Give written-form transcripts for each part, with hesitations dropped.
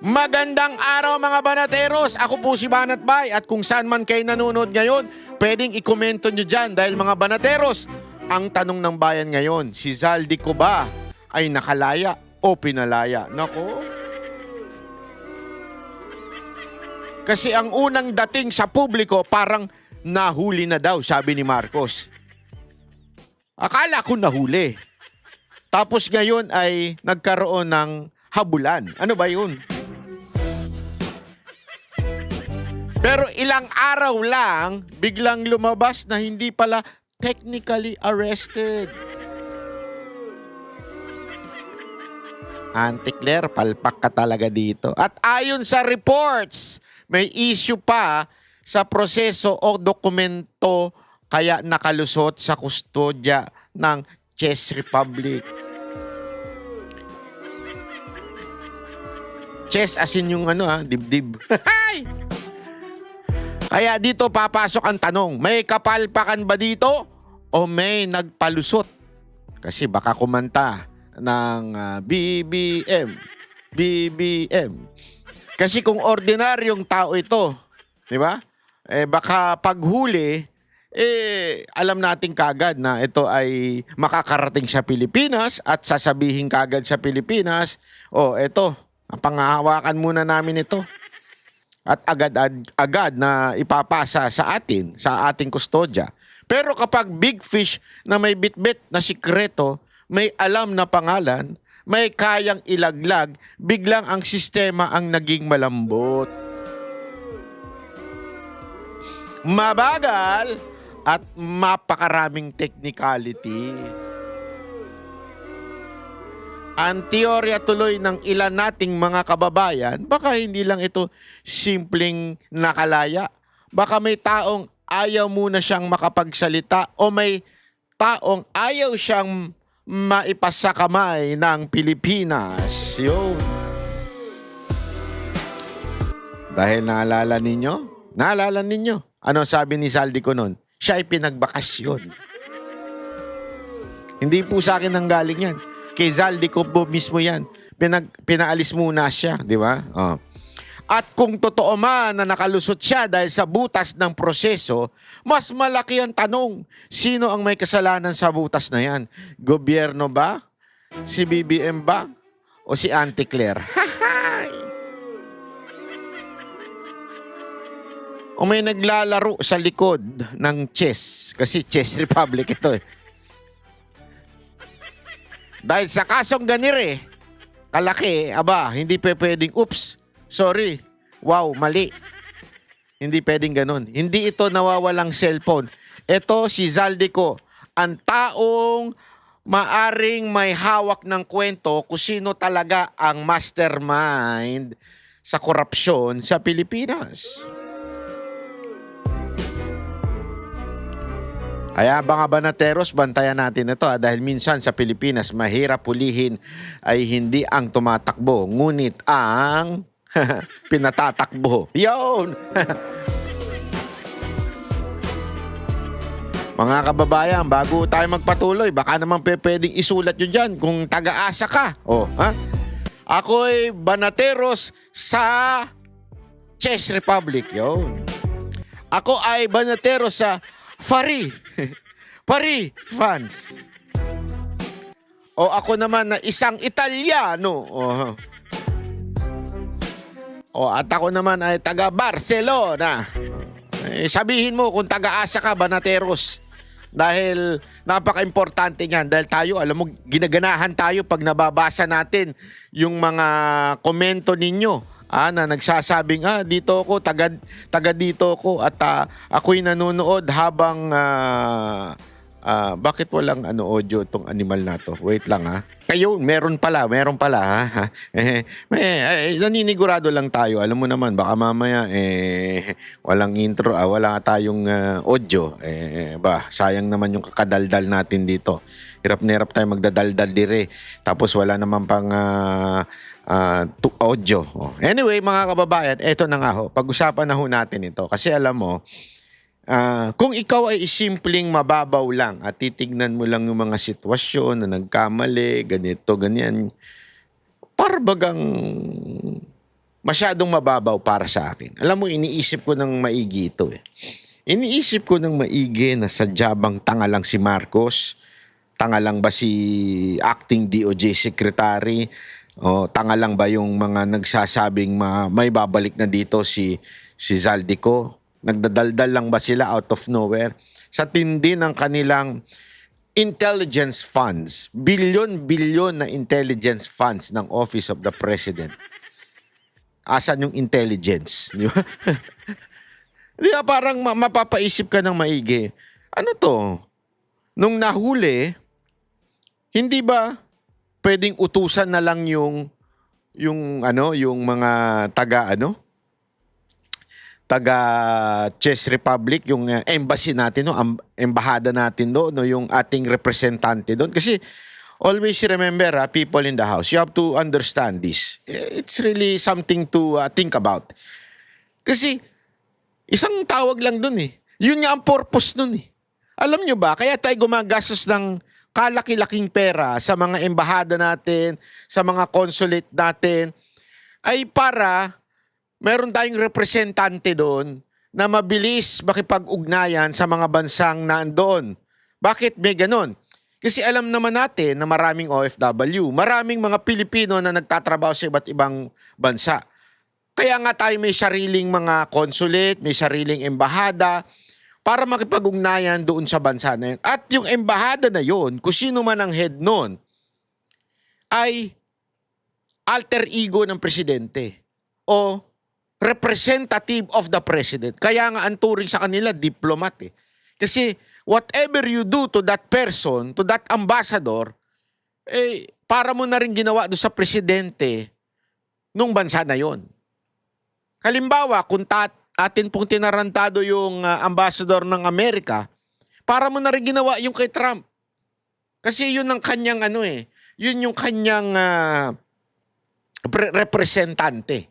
Magandang araw mga banateros! Ako po si Banat Bay at kung saan man kayo nanonood ngayon, pwedeng ikomento nyo dyan dahil mga banateros, ang tanong ng bayan ngayon, si Zaldico ba ay nakalaya o pinalaya? Nako. Kasi ang unang dating sa publiko parang nahuli na daw, sabi ni Marcos. Akala ko nahuli. Tapos ngayon ay nagkaroon ng habulan. Ano ba yun? Pero ilang araw lang, biglang lumabas na hindi pala technically arrested. Auntie Claire, palpak ka talaga dito. At ayon sa reports, may issue pa sa proseso o dokumento kaya nakalusot sa kustodya ng Chess Republic. Chess as in yung dibdib. Kaya dito papasok ang tanong, may kapalpakan ba dito o may nagpalusot? Kasi baka kumanta ng BBM. BBM. Kasi kung ordinaryong tao ito, di ba? Baka paghuli, alam natin kagad na ito ay makakarating sa Pilipinas at sasabihin kagad sa Pilipinas, ito, panghahawakan muna namin ito. At agad na ipapasa sa ating kustodya. Pero kapag big fish na may bitbit na sikreto, may alam na pangalan, may kayang ilaglag, biglang ang sistema ang naging malambot. Mabagal at mapakaraming technicality. Ang teorya tuloy ng ilan nating mga kababayan, baka hindi lang ito simpleng nakalaya. Baka may taong ayaw muna siyang makapagsalita o may taong ayaw siyang maipasa kamay ng Pilipinas. Yun. Dahil naalala ninyo? Ano sabi ni Zaldico nun? Siya ay pinagbakasyon. Hindi po sa akin ang galing yan. Kay Zaldico po mismo yan. Pinaalis muna siya, di ba? At kung totoo man na nakalusot siya dahil sa butas ng proseso, mas malaki ang tanong, sino ang may kasalanan sa butas na yan? Gobyerno ba? Si BBM ba? O si Auntie Claire? O may naglalaro sa likod ng chess? Kasi Chess Republic ito eh. Dahil sa kasong ganire, kalaki, hindi pwedeng, oops, sorry, wow, mali. Hindi pwedeng ganun. Hindi ito nawawalang cellphone. Ito si Zaldico, ang taong maaring may hawak ng kwento kung sino talaga ang mastermind sa korupsyon sa Pilipinas. Kaya mga banateros, bantayan natin ito dahil minsan sa Pilipinas mahirap pulihin ay hindi ang tumatakbo, ngunit ang pinatatakbo. Yun! Mga kababayan, bago tayo magpatuloy, baka naman pwedeng isulat nyo dyan kung taga-asa ka. Ako'y banateros sa Chess Republic. Yun. Ako ay banateros sa Fari fans. O ako naman na isang Italyano. At ako naman ay taga Barcelona. Sabihin mo kung taga-asa ka, banateros. Dahil napaka-importante niyan. Dahil tayo, alam mo, ginaganahan tayo pag nababasa natin yung mga komento ninyo. Na nagsasabing, dito ako, taga dito ako at ako'y nanonood habang, bakit walang audio tong animal na to? Wait lang Kayo, meron pala naninigurado lang tayo. Alam mo naman, baka mamaya, walang intro, wala tayong audio. Sayang naman yung kakadaldal natin dito. Hirap na hirap tayo magdadaldal dire. Tapos wala naman pang audio. Anyway, mga kababayan, eto na nga pag-usapan na natin ito. Kasi alam mo, kung ikaw ay simpleng mababaw lang at titignan mo lang yung mga sitwasyon na nagkamali, ganito, ganyan, parbagang masyadong mababaw para sa akin. Alam mo, iniisip ko ng maigi ito eh. Iniisip ko ng maigi na sadya bang tanga lang si Marcos? Tanga lang ba si acting DOJ Secretary? O tanga lang ba yung mga nagsasabing may babalik na dito si Zaldico? Nagdadaldal lang ba sila out of nowhere? Sa tindi ng kanilang intelligence funds, bilyon-bilyon na intelligence funds ng Office of the President. Asan yung intelligence? Di ba? Di ba parang mapapaisip ka ng maigi. Ano to? Nung nahuli, hindi ba pwedeng utusan na lang yung mga taga Czech Republic, yung embassy natin, no, embahada natin doon, no, yung ating representante doon. Kasi always remember, people in the house, you have to understand this. It's really something to think about. Kasi isang tawag lang doon eh. Yun nga ang purpose doon eh. Alam nyo ba, kaya tayo gumagastos ng kalaki-laking pera sa mga embahada natin, sa mga consulate natin, ay para meron tayong representante doon na mabilis makipag-ugnayan sa mga bansang nandoon. Bakit may ganon? Kasi alam naman natin na maraming OFW, maraming mga Pilipino na nagtatrabaho sa iba't ibang bansa. Kaya nga tayo may sariling mga consulate, may sariling embahada para makipag-ugnayan doon sa bansa na yun. At yung embahada na yun, kung sino man ang head nun, ay alter ego ng presidente o representative of the president. Kaya nga ang turing sa kanila, diplomat eh. Kasi whatever you do to that person, to that ambassador, para mo na rin ginawa doon sa presidente nung bansa na yon. Halimbawa, kung atin pong tinarantado yung ambassador ng Amerika, para mo na rin ginawa yung kay Trump. Kasi yun ang kanyang yun yung kanyang representante.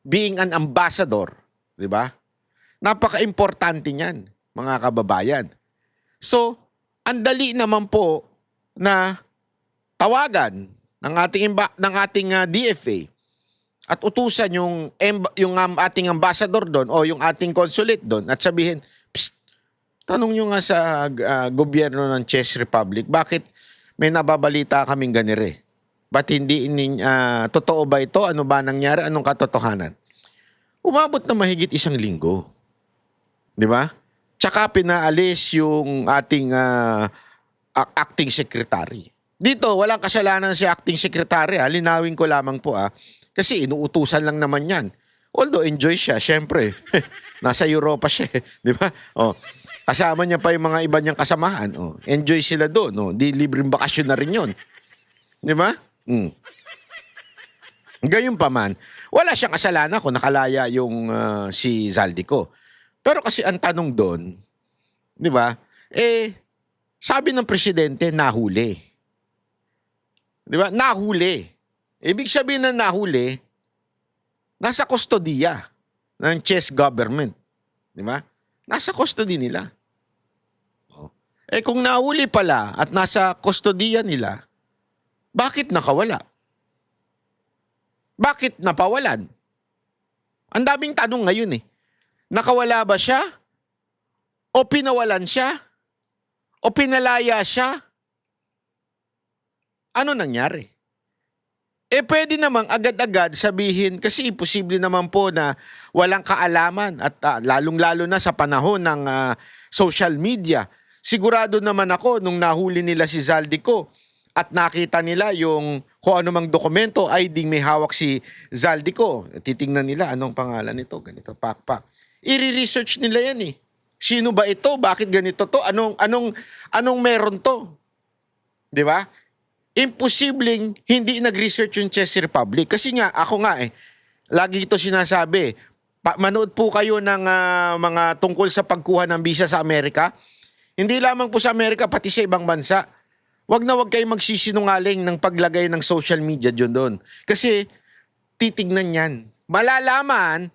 Being an ambassador, di ba? Napaka-importante niyan, mga kababayan. So, ang dali naman po na tawagan ng ating DFA at utusan yung ating ambassador doon o yung ating consulate doon at sabihin, psst, tanong nyo nga sa gobyerno ng Czech Republic, bakit may nababalita kaming ganire? Ba't hindi totoo ba ito? Ano ba nangyari? Anong katotohanan? Umabot na mahigit 1 linggo. Di ba? Tsaka pinaalis yung ating acting secretary. Dito, walang kasalanan si acting secretary. Linawin ko lamang po. Kasi inuutusan lang naman yan. Although enjoy siya, syempre. Nasa Europa siya. Di ba? Kasama niya pa yung mga iba niyang kasamahan. Enjoy sila doon. Di libreng bakasyon na rin yun. Di ba? Gayunpaman, wala siyang kasalanan kung nakalaya yung si Zaldico. Pero kasi ang tanong doon, di ba? Sabi ng presidente, nahuli. Di ba? Nahuli. Ibig sabihin na nahuli, nasa kustodiya ng Czech government. Di ba? Nasa custody nila. Kung nahuli pala at nasa kustodiya nila, bakit nakawala? Bakit napawalan? Ang daming tanong ngayon eh. Nakawala ba siya? O pinawalan siya? O pinalaya siya? Ano nangyari? Pwede namang agad-agad sabihin, kasi imposible naman po na walang kaalaman at lalong-lalo na sa panahon ng social media. Sigurado naman ako nung nahuli nila si Zaldico at nakita nila yung kung ano mang dokumento, ID may hawak si Zaldico. Titingnan nila anong pangalan nito, ganito, pakpak. I-research nila yan eh. Sino ba ito? Bakit ganito to? Anong meron to? 'Di ba? Imposibleng hindi nag-research yung Czech Republic. Kasi nga, ako nga lagi ito sinasabi. Manood po kayo ng mga tungkol sa pagkuha ng visa sa Amerika. Hindi lamang po sa Amerika, pati sa ibang bansa. Wag kayong magsisinungaling ng paglagay ng social media doon. Kasi titignan yan. Malalaman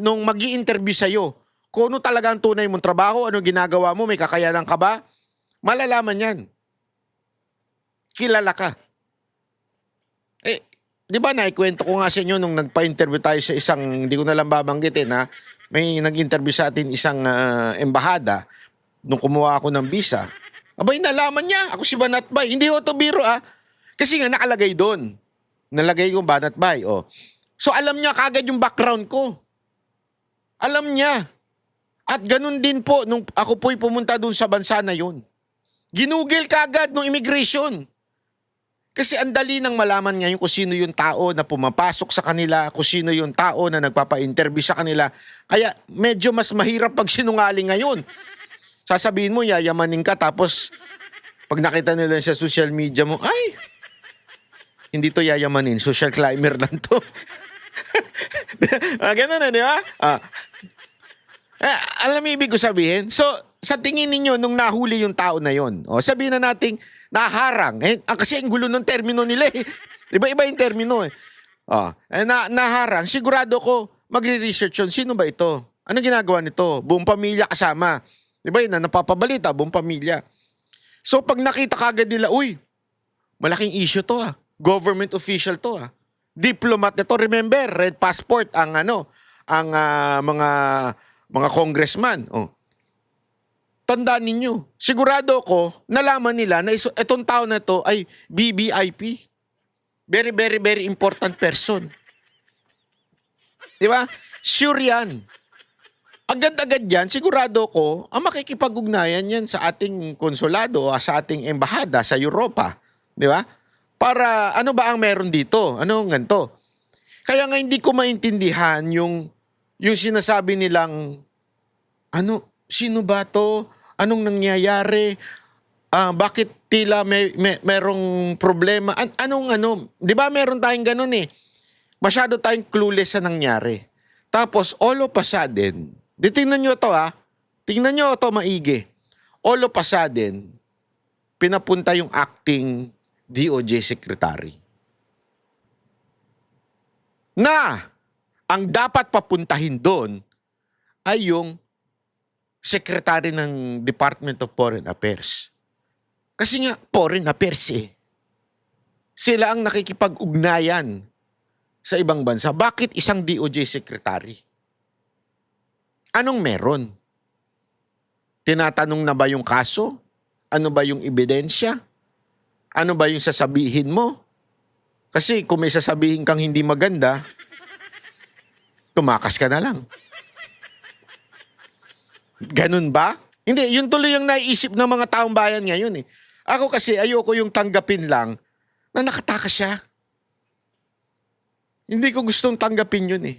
nung magi-interview sa'yo kung ano talaga ang tunay mong trabaho, ano ginagawa mo, may kakayanan ka ba? Malalaman yan. Kilala ka. di ba naikwento ko nga sa inyo nung nagpa-interview tayo sa isang, hindi ko na lang babanggitin ha, may nag-interview sa atin isang embahada nung kumuha ako ng visa. Abay, nalaman niya, ako si Banatbay. Hindi ko to biro kasi nga nakalagay doon. Nalagay ko Banatbay. Oh. So alam niya kagad yung background ko. Alam niya. At ganun din po nung ako po'y pumunta doon sa bansa na yun. Ginugil kagad nung immigration. Kasi ang dali nang malaman ngayon kung sino yung tao na pumapasok sa kanila, kung sino yung tao na nagpapa-interview sa kanila. Kaya medyo mas mahirap pag sinungaling ngayon. Sasabihin mo, yayamanin ka, tapos pag nakita nila sa social media mo, ay, hindi to yayamanin, social climber lang to. Ganun na, di ba? Alam mo ibig ko sabihin? So, sa tingin ninyo, nung nahuli yung tao na yon, sabihin na nating naharang. Kasi ang gulo ng termino nila eh. Iba-iba yung termino eh. Naharang, sigurado ko, magre-research yun. Sino ba ito? Ano ginagawa nito? Buong pamilya kasama. Diba yun na napapabalita, buong pamilya. So pag nakita kagad nila, uy, malaking issue to Government official to Diplomat na to. Remember, red passport ang mga congressman. Tandaan ninyo, sigurado ko, nalaman nila na itong tao na to ay BBIP. Very, very, very important person. Diba? Sure yan. Agad-agad yan, sigurado ko, ang makikipag-ugnayan yan sa ating konsulado, sa ating embahada sa Europa. Di ba? Para, ano ba ang meron dito? Ano ang ganito? Kaya nga hindi ko maintindihan yung sinasabi nilang, sino ba to? Anong nangyayari? Bakit tila merong problema? Di ba meron tayong ganun eh? Masyado tayong clueless sa nangyari. Tapos, all of a sudden, tingnan nyo ito tingnan nyo ito maigi. All of a sudden, pinapunta yung acting DOJ secretary. Na, ang dapat papuntahin doon ay yung secretary ng Department of Foreign Affairs. Kasi nga, foreign affairs eh. Sila ang nakikipag-ugnayan sa ibang bansa. Bakit isang DOJ secretary? Anong meron? Tinatanong na ba yung kaso? Ano ba yung ebidensya? Ano ba yung sasabihin mo? Kasi kung may sasabihin kang hindi maganda, tumakas ka na lang. Ganun ba? Hindi, yun tuloy yung naiisip ng mga taong bayan ngayon eh. Ako kasi ayoko yung tanggapin lang na nakatakas siya. Hindi ko gustong tanggapin yun eh.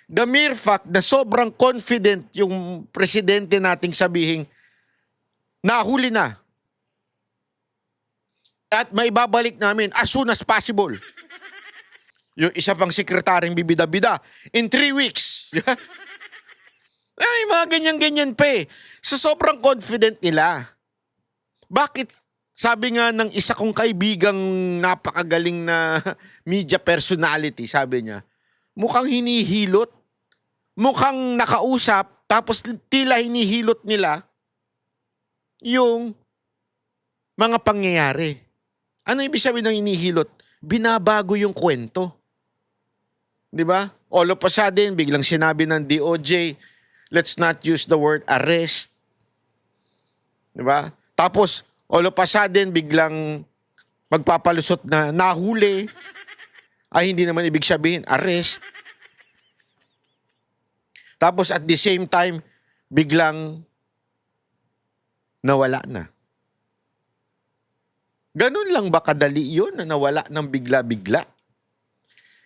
The mere fact na sobrang confident yung presidente nating sabihin, nahuli na. At may babalik namin as soon as possible. Yung isa pang sekretaryong bibida-bida, in 3 weeks. Ay, mga ganyan-ganyan pa eh. So sobrang confident nila. Bakit? Sabi nga ng isa kong kaibigang napakagaling na media personality, sabi niya, mukhang hinihilot, mukhang nakausap, tapos tila hinihilot nila yung mga pangyayari. Ano ibig sabihin ng hinihilot? Binabago yung kwento. Di ba? All of a sudden, biglang sinabi ng DOJ, let's not use the word arrest. Di ba? Tapos, all of a sudden, biglang magpapalusot na nahuli. Ay, hindi naman ibig sabihin, arrest. Tapos at the same time, biglang nawala na. Ganun lang ba kadali yun na nawala ng bigla-bigla?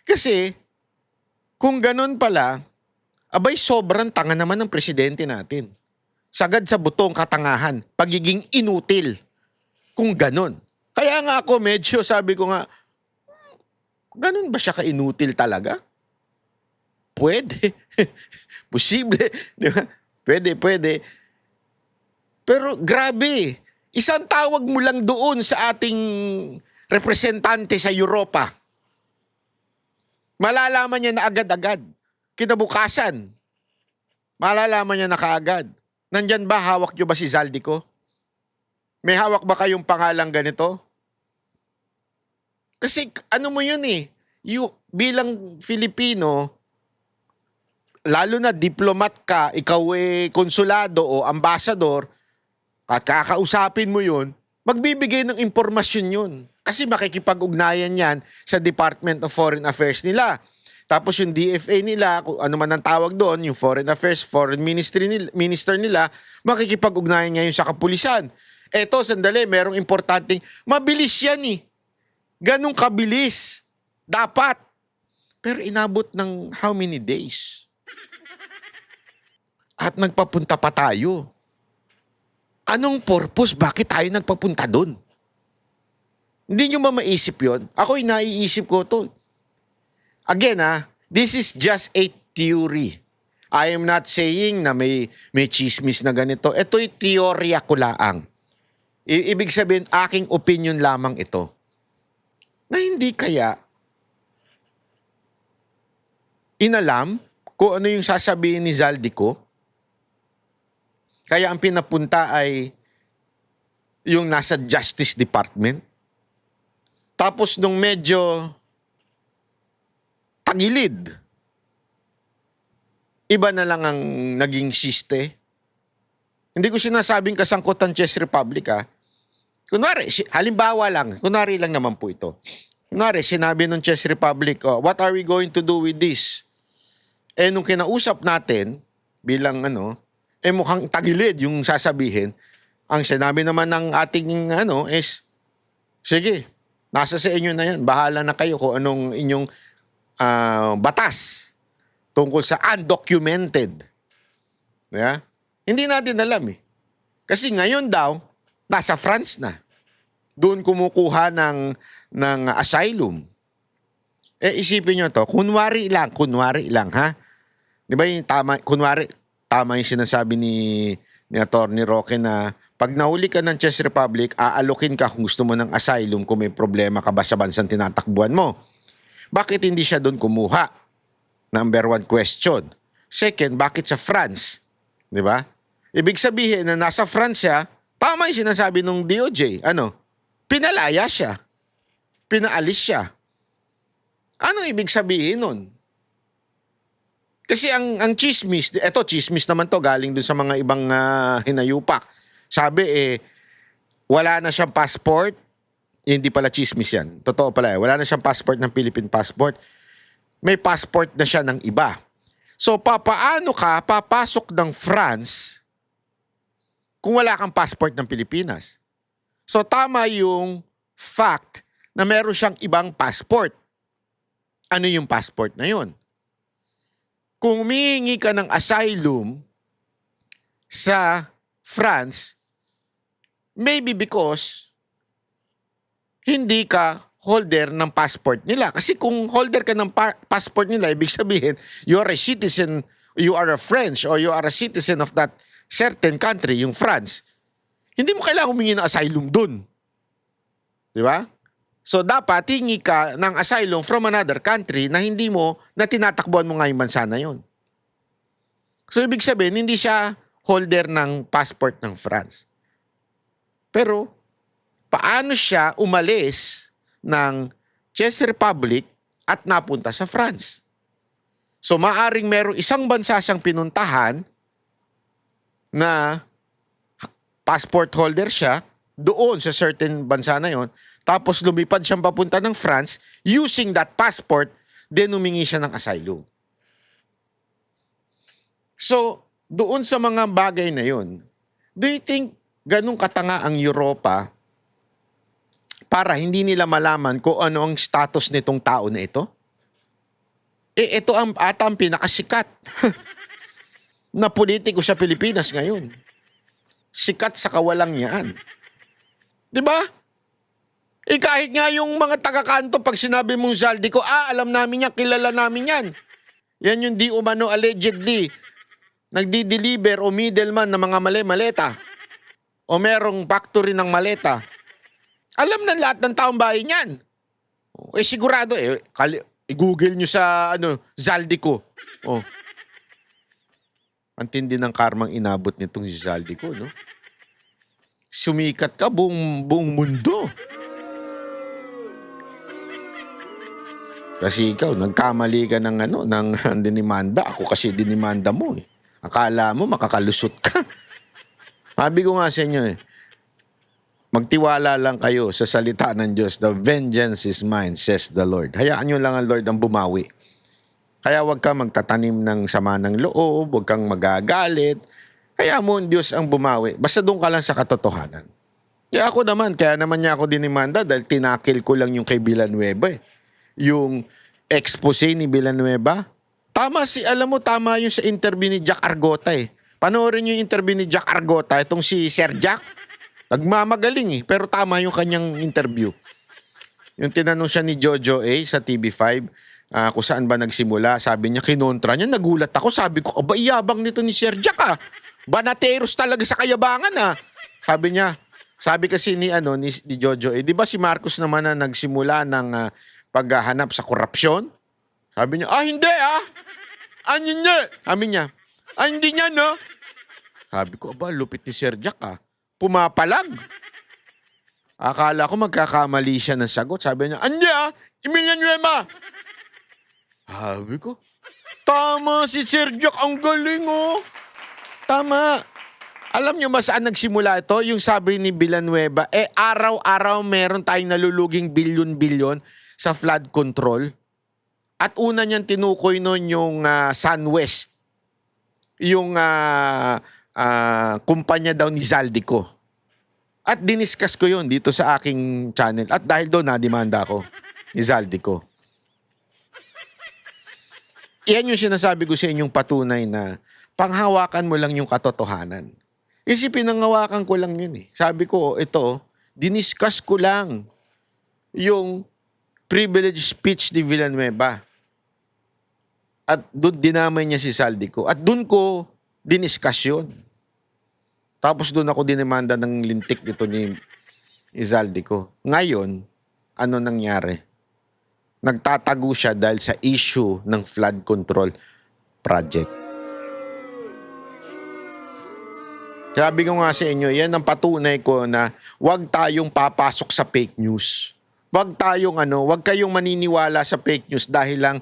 Kasi, kung ganun pala, abay sobrang tanga naman ng presidente natin. Sagad sa butong katangahan, pagiging inutil. Kung ganun. Kaya nga ako medyo sabi ko nga, ganun ba siya ka-inutil talaga? Pwede. Posible. Di ba? Pwede. Pero grabe. Isang tawag mo lang doon sa ating representante sa Europa. Malalaman niya na agad-agad. Kinabukasan. Malalaman niya na kaagad. Nandyan ba, hawak niyo ba si Zaldico? May hawak ba kayong pangalang ganito? Kasi ano mo yun eh. bilang Filipino, lalo na diplomat ka, ikaw konsulado o ambasador, at kakausapin mo yun, magbibigay ng impormasyon yun. Kasi makikipag-ugnayan yan sa Department of Foreign Affairs nila. Tapos yung DFA nila, kung ano man ang tawag doon, yung Foreign Affairs, Foreign Minister nila, makikipag-ugnayan ngayon sa kapulisan. Eto, sandali, merong importanteng, mabilis yan eh. Ganong kabilis. Dapat. Pero inabot ng how many days? At nagpapunta pa tayo. Anong purpose? Bakit tayo nagpapunta doon? Hindi nyo ba maisip yun? Ako'y naiisip ko to. Again, this is just a theory. I am not saying na may chismis na ganito. Ito'y teorya ko laang. Ibig sabihin, aking opinion lamang ito. Na hindi kaya inalam kung ano yung sasabihin ni Zaldico. Kaya ang pinapunta ay yung nasa Justice Department. Tapos nung medyo tagilid, iba na lang ang naging siste. Hindi ko sinasabing kasangkutan Chess Republic Kunwari, halimbawa lang, kunwari lang naman po ito. Kunwari, sinabi ng Chess Republic, what are we going to do with this? Nung kinausap natin, bilang mukhang tagilid yung sasabihin. Ang sinabi naman ng ating is, sige, nasa sa inyo na yan. Bahala na kayo kung anong inyong batas tungkol sa undocumented. Yeah? Hindi natin alam eh. Kasi ngayon daw, nasa France na. Doon kumukuha ng asylum. Isipin nyo to, kunwari lang ha. Di ba yung tama, kunwari, tama yung sinasabi ni Atty. Roque na pag nahuli ka ng Chess Republic, aalokin ka kung gusto mo ng asylum kung may problema ka ba sa bansang tinatakbuhan mo. Bakit hindi siya doon kumuha? Number one question. Second, bakit sa France? Di ba? Ibig sabihin na nasa France siya, tama yung sinasabi ng DOJ. Pinalaya siya. Pinaalis siya. Anong ibig sabihin nun? Kasi ang chismis, chismis naman to galing dun sa mga ibang hinayupak. Sabi wala na siyang passport. Hindi pala chismis yan. Totoo pala wala na siyang passport ng Philippine passport. May passport na siya ng iba. So papaano ka papasok ng France kung wala kang passport ng Pilipinas? So tama yung fact na meron siyang ibang passport. Ano yung passport na yun? Kung humihingi ka ng asylum sa France, maybe because hindi ka holder ng passport nila. Kasi kung holder ka ng passport nila, ibig sabihin, you are a citizen, you are a French, or you are a citizen of that certain country, yung France. Hindi mo kailangan humingi ng asylum dun. Di ba? So, dapat hingi ka ng asylum from another country na hindi mo, na tinatakbuhan mo nga yung bansa na yun. So, ibig sabihin, hindi siya holder ng passport ng France. Pero, paano siya umalis ng Czech Republic at napunta sa France? So, maaring merong isang bansa siyang pinuntahan na passport holder siya doon sa certain bansa na yon. Tapos lumipad siyang papunta ng France, using that passport, then humingi siya ng asylum. So, doon sa mga bagay na yon, do you think ganun katanga ang Europa para hindi nila malaman kung ano ang status nitong tao na ito? Ito ang atang pinakasikat na politiko sa Pilipinas ngayon. Sikat sa kawalang yan. Diba? Kahit nga yung mga taga-kanto, pag sinabi mong Zaldico, alam namin yan, kilala namin yan. Yan yung di umano allegedly nagdi-deliver o middleman ng mga maleta. O merong factory ng maleta. Alam na lahat ng taong bayan yan. Sigurado, i-google nyo sa Zaldico. Ang tindi ng karmang inabot nitong si Zaldico, no? Sumikat ka buong mundo. Kasi ikaw, nagkamali ka ng ng dinimanda. Ako kasi dinimanda mo eh. Akala mo makakalusot ka. Sabi ko nga sa inyo eh, magtiwala lang kayo sa salita ng Diyos. The vengeance is mine, says the Lord. Hayaan nyo lang ang Lord ang bumawi. Kaya huwag kang magtatanim ng sama ng loob, huwag kang magagalit. Kaya mo ang Diyos ang bumawi. Basta doon ka lang sa katotohanan. Kaya ako naman, kaya naman niya ako dinimanda dahil tinakil ko lang yung kay Villanueva eh. Yung expose ni Villanueva. Tama alam mo, tama yung sa interview ni Jack Argota eh. Panoorin yung interview ni Jack Argota, itong si Sir Jack. Nagmamagaling eh, pero tama yung kanyang interview. Yung tinanong siya ni Jojo A sa TV5, kung saan ba nagsimula, sabi niya, kinontra niya, nagulat ako, sabi ko, aba, iyabang nito ni Sir Jack ah. Banateros talaga sa kayabangan ah. Sabi niya, sabi kasi ni Jojo A, di ba si Marcos naman na nagsimula ng paghahanap sa korupsyon? Sabi niya, hindi ah. Ano niya? Sabi niya, hindi niya no? Sabi ko, aba, lupit ni Sir Jack ah. Pumapalag. Akala ko magkakamali siya ng sagot. Sabi niya, hindi ah, Villanueva. Sabi ko, tama si Sir Jack, ang galing oh. Tama. Alam niyo ba saan nagsimula ito? Yung sabi ni Villanueva, araw-araw meron tayong naluluging bilyon-bilyon sa flood control. At una niyang tinukoy noon yung SunWest. Yung kumpanya daw ni Zaldico. At diniscuss ko yun dito sa aking channel. At dahil doon, nadimanda ako ni Zaldico. Iyan yung sinasabi ko sa inyong patunay na panghawakan mo lang yung katotohanan. Kasi pinanghawakan ko lang yun eh. Sabi ko, ito, diniscuss ko lang yung privilege speech ni Villanueva. At doon dinamay niya si Zaldico. At doon ko diniscuss yun. Tapos doon ako dinimanda ng lintik dito ni Zaldico. Ngayon, ano nangyari? Nagtatago siya dahil sa issue ng flood control project. Sabi ko nga sa inyo, yan ang patunay ko na huwag tayong papasok sa fake news. Huwag kayong maniniwala sa fake news dahil lang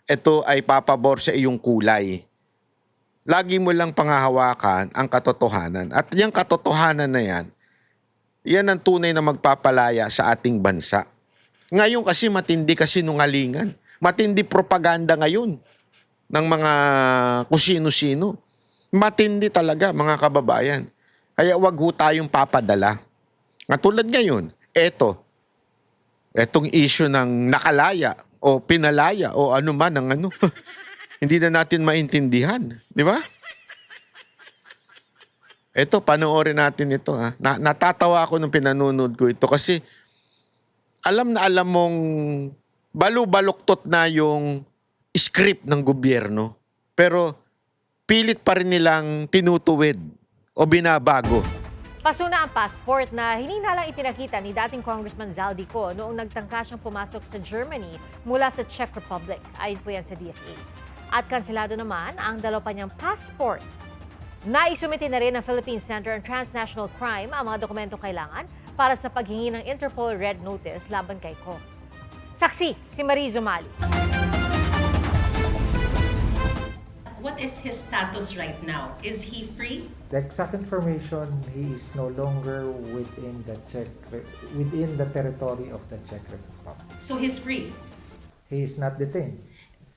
ito ay papabor sa iyong kulay. Lagi mo lang panghahawakan ang katotohanan. At yung katotohanan na yan ang tunay na magpapalaya sa ating bansa. Ngayon kasi matindi kasinungalingan. Matindi propaganda ngayon ng mga kusino-sino. Matindi talaga mga kababayan. Kaya wag ho tayong papadala. Tulad ngayon, etong issue ng nakalaya o pinalaya o ano man ang hindi na natin maintindihan. Di ba? Ito, panoorin natin ito. Ha? Natatawa ako nung pinanonood ko ito kasi alam na alam mong balu-baluktot na yung script ng gobyerno. Pero pilit pa rin nilang tinutuwid o binabago. Paso na ang passport na hininalang ipinakita ni dating Congressman Zaldico noong nagtangka siyang pumasok sa Germany mula sa Czech Republic. Ayon po yan sa DFA. At kanselado naman ang dalawa pa niyang passport. Naisumiti na rin ng Philippine Center on Transnational Crime ang mga dokumentong kailangan para sa paghingi ng Interpol Red Notice laban kay Ko. Saksi, si Marie Zumali. What is his status right now? Is he free? The exact information, he is no longer within the territory of the Czech Republic. So he's free. He is not detained.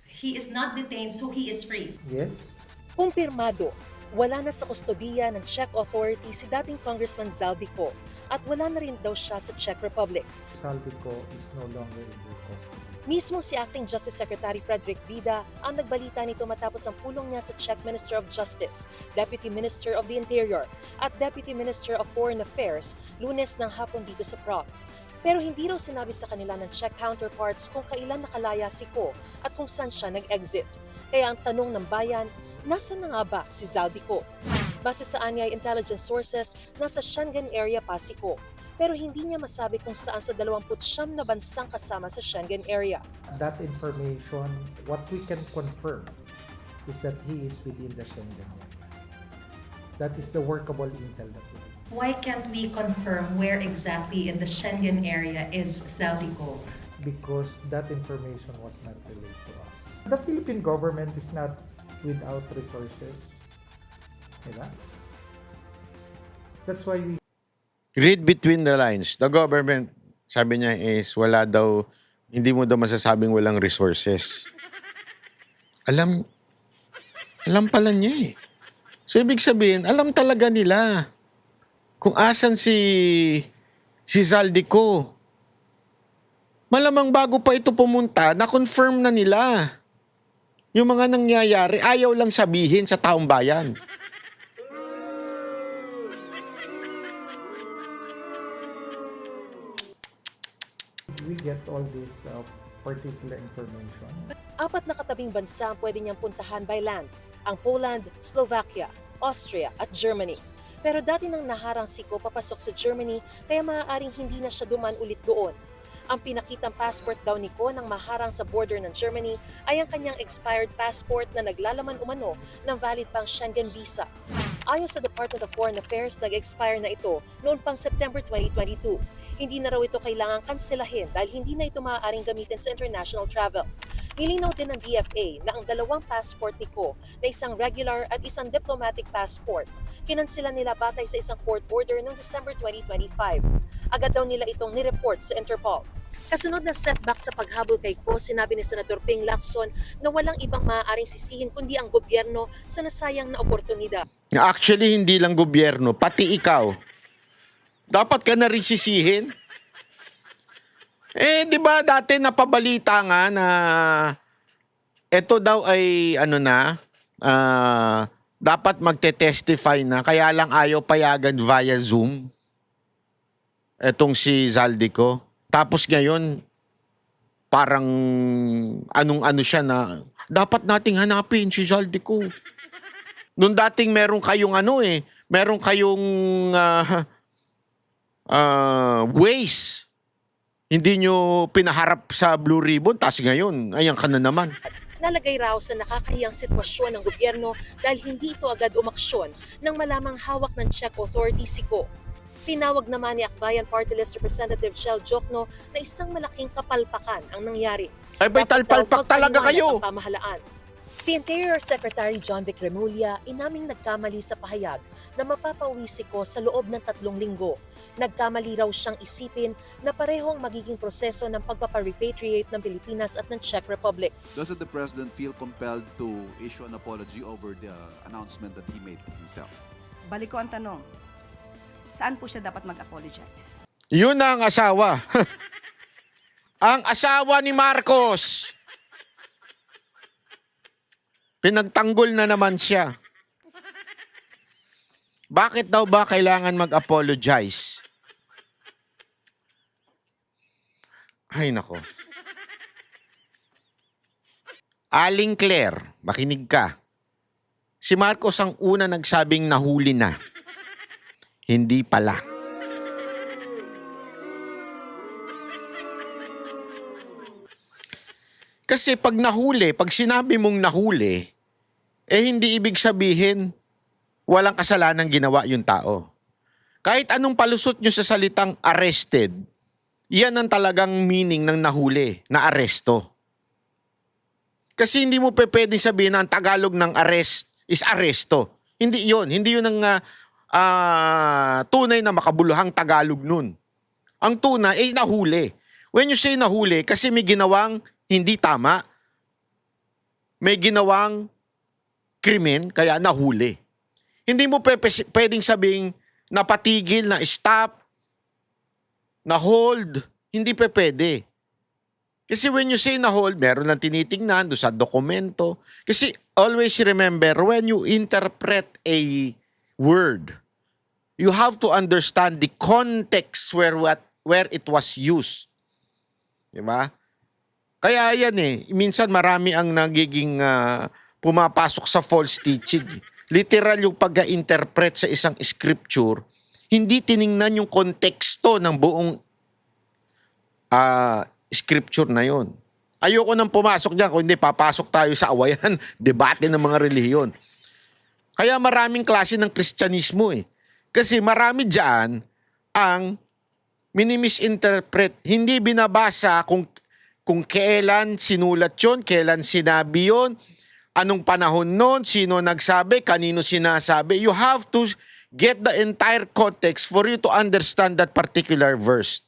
He is not detained, so he is free. Yes. Kumpirmado, wala na sa kustodiya ng Czech authorities si dating Congressman Zaldico at wala na rin daw siya sa Czech Republic. Zaldico is no longer in their custody. Mismo si Acting Justice Secretary Frederick Vida ang nagbalita nito matapos ang pulong niya sa Czech Minister of Justice, Deputy Minister of the Interior at Deputy Minister of Foreign Affairs Lunes ng hapon dito sa Prague. Pero hindi raw sinabi sa kanila ng Czech counterparts kung kailan nakalaya si Ko at kung saan siya nag-exit. Kaya ang tanong ng bayan, nasaan na nga ba si Zaldico? Base sa anyay intelligence sources, nasa Schengen area pa si Ko. Pero hindi niya masabi kung saan sa 29 na bansang kasama sa Schengen area. That information, what we can confirm is that he is within the Schengen area. That is the workable intel that we have. Why can't we confirm where exactly in the Schengen area is Zaldico? because that information was not relayed to us. The Philippine government is not without resources. Diba? That's why we Read between the lines. The government, sabi niya is wala daw, hindi mo daw masasabing walang resources. Alam pala niya eh. So, ibig sabihin, alam talaga nila kung asan si Zaldico. Malamang bago pa ito pumunta, na-confirm na nila. Yung mga nangyayari, ayaw lang sabihin sa taong bayan. we get all this particular information. 4 na katabing bansa ang pwede niyang puntahan by land, ang Poland, Slovakia, Austria at Germany. Pero dati nang naharang si Ko papasok sa Germany kaya maaaring hindi na siya duman ulit doon. Ang pinakitang passport daw ni Ko nang maharang sa border ng Germany ay ang kanyang expired passport na naglalaman umano ng valid pang Schengen visa. Ayon sa Department of Foreign Affairs, nag-expire na ito noon pang September 2022. Hindi na raw ito kailangang kanselahin dahil hindi na ito maaaring gamitin sa international travel. Nilinaw din ng DFA na ang 2 passport ni Ko na isang regular at isang diplomatic passport, kinansela nila batay sa isang court order noong December 2025. Agad daw nila itong nireport sa Interpol. Kasunod na setback sa paghabol kay Ko, sinabi ni Senator Ping Lacson na walang ibang maaaring sisihin kundi ang gobyerno sa nasayang na oportunidad. Actually, hindi lang gobyerno, pati ikaw. Dapat ka na rin sisihin. Eh, di ba dati napabalita nga na ito daw ay dapat magte-testify na kaya lang ayaw payagan via Zoom. Etong si Zaldico. Tapos ngayon, parang anong-ano siya na dapat nating hanapin si Zaldico. Nung dating meron kayong meron kayong ways. Hindi nyo pinaharap sa Blue Ribbon, tas ngayon, ayan ka na naman. Nalagay raw sa nakakahiyang sitwasyon ng gobyerno dahil hindi ito agad umaksyon nang malamang hawak ng Czech authority si Ko. Tinawag naman ni Akbayan Party List Representative Shell Jokno na isang malaking kapalpakan ang nangyari. Ay, bay, Dapat daw talpalpak talaga magpaliwanag kayo. ang pamahalaan. Si Interior Secretary John Vic Remulla inaming nagkamali sa pahayag na mapapauwi si Ko sa loob ng 3 linggo. Nagkamali raw siyang isipin na parehong magiging proseso ng pagpaparepatriate ng Pilipinas at ng Czech Republic. Doesn't the President feel compelled to issue an apology over the announcement that he made himself? Balik ko ang tanong, saan po siya dapat mag-apologize? Yun ang asawa. Ang asawa ni Marcos. Pinagtanggol na naman siya. Bakit daw ba kailangan mag-apologize? Ay, nako. Aling Claire, makinig ka. Si Marcos ang una nagsabing nahuli na. Hindi pala. Kasi pag nahuli, pag sinabi mong nahuli, hindi ibig sabihin walang kasalanan ginawa yung tao. Kahit anong palusot nyo sa salitang arrested, yan ang talagang meaning ng nahuli, na aresto. Kasi hindi mo pwedeng sabihin na ang Tagalog ng arrest is aresto. Hindi yun. Hindi yun ang tunay na makabuluhang Tagalog nun. Ang tunay ay nahuli. When you say nahuli, kasi may ginawang hindi tama, may ginawang krimen, kaya nahuli. Hindi mo pwedeng sabing napatigil, na stop, na hold, hindi pwede. Kasi when you say na hold, meron lang tinitingnan doon sa dokumento. Kasi always remember, when you interpret a word, you have to understand the context where it was used. Diba? Kaya yan minsan marami ang nagiging pumapasok sa false teaching. Literal yung pag-interpret sa isang scripture, hindi tiningnan yung konteksto ng buong scripture na yon. Ayoko nang pumasok dyan, kung hindi papasok tayo sa awayan, debate ng mga relihiyon. Kaya maraming klase ng Kristyanismo Kasi marami dyan ang minimisinterpret, hindi binabasa kung kung kailan sinulat yon, kailan sinabi yon, anong panahon nun, sino nagsabi, kanino sinasabi. You have to get the entire context for you to understand that particular verse.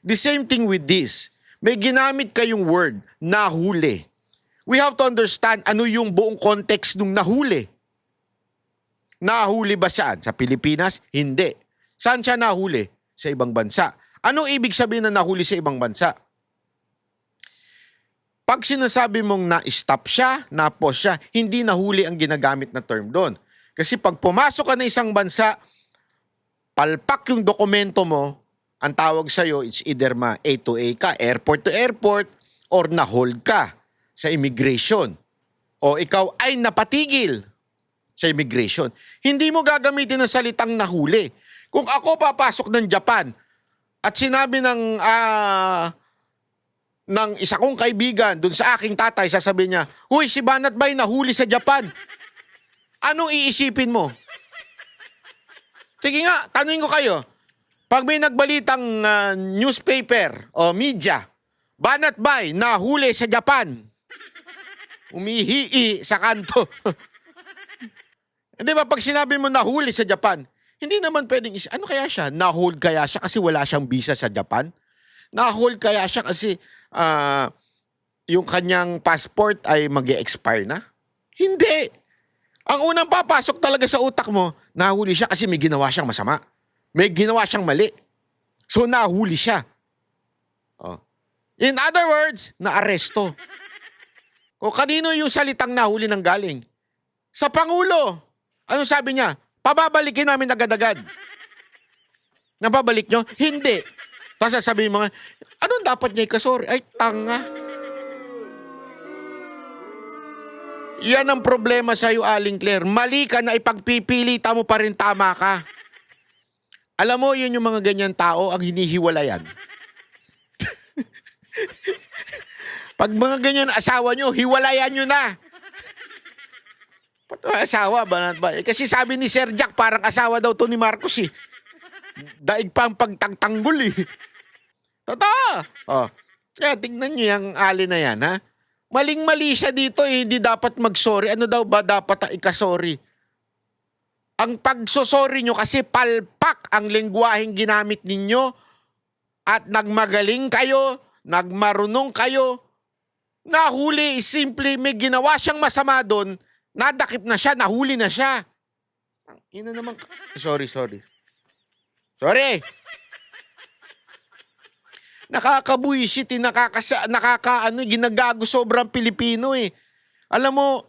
The same thing with this. May ginamit kayong word, nahuli. We have to understand ano yung buong context nung nahuli. Nahuli ba saan? Sa Pilipinas? Hindi. Saan siya nahuli? Sa ibang bansa. Ano ibig sabihin na nahuli sa ibang bansa? Pag sinasabi mong na-stop siya, na-pause siya, hindi nahuli ang ginagamit na term doon. Kasi pag pumasok ka na isang bansa, palpak yung dokumento mo, ang tawag sa'yo, it's either A to A ka, airport to airport, or na-hold ka sa immigration. O ikaw ay napatigil sa immigration. Hindi mo gagamitin ang salitang nahuli. Kung ako papasok ng Japan at sinabi ng isa kong kaibigan dun sa aking tatay, sasabihin niya, "Huy, si Banat Bay nahuli sa Japan." Anong iisipin mo? Sige nga, tanungin ko kayo. Pag may nagbalitang newspaper o media, Banat Bay nahuli sa Japan. Umihii sa kanto. Di ba pag sinabi mo nahuli sa Japan, hindi naman pwedeng ano kaya siya? Na-hold kaya siya kasi wala siyang visa sa Japan? Na-hold kaya siya kasi yung kanyang passport ay mag-e-expire na? Hindi. Ang unang papasok talaga sa utak mo, nahuli siya kasi may ginawa siyang masama. May ginawa siyang mali. So nahuli siya. Oh. In other words, naaresto. O kanino yung salitang nahuli nang galing? Sa Pangulo. Anong sabi niya? Pababalikin namin agad-agad. Napabalik nyo? Hindi. Tapos sasabihin mo nga, anong dapat niya ikasori? Ay, tanga. Yan ang problema sa'yo, Aling Claire. Mali ka na ipagpipilita mo pa rin tama ka. Alam mo, yun yung mga ganyan tao ang hinihiwalayan. Pag mga ganyan asawa nyo, hiwalayan nyo na. Asawa ba? Kasi sabi ni Sir Jack, parang asawa daw to ni Marcos eh. Daig pa ang pagtangtanggol eh. Totoo. Oh. Kaya tignan nyo yung ali na yan, ha? Maling-mali siya dito eh. Hindi dapat mag-sorry. Ano daw ba dapat ikasorry? Ang pagsosorry nyo kasi palpak ang lengguwaheng ginamit ninyo at nagmagaling kayo, nagmarunong kayo. Nahuli, simple, may ginawa siyang masama doon, nadakip na siya, nahuli na siya. Ina naman, sorry. Sorry. Nakakabuisit, ginagago sobrang Pilipino eh. Alam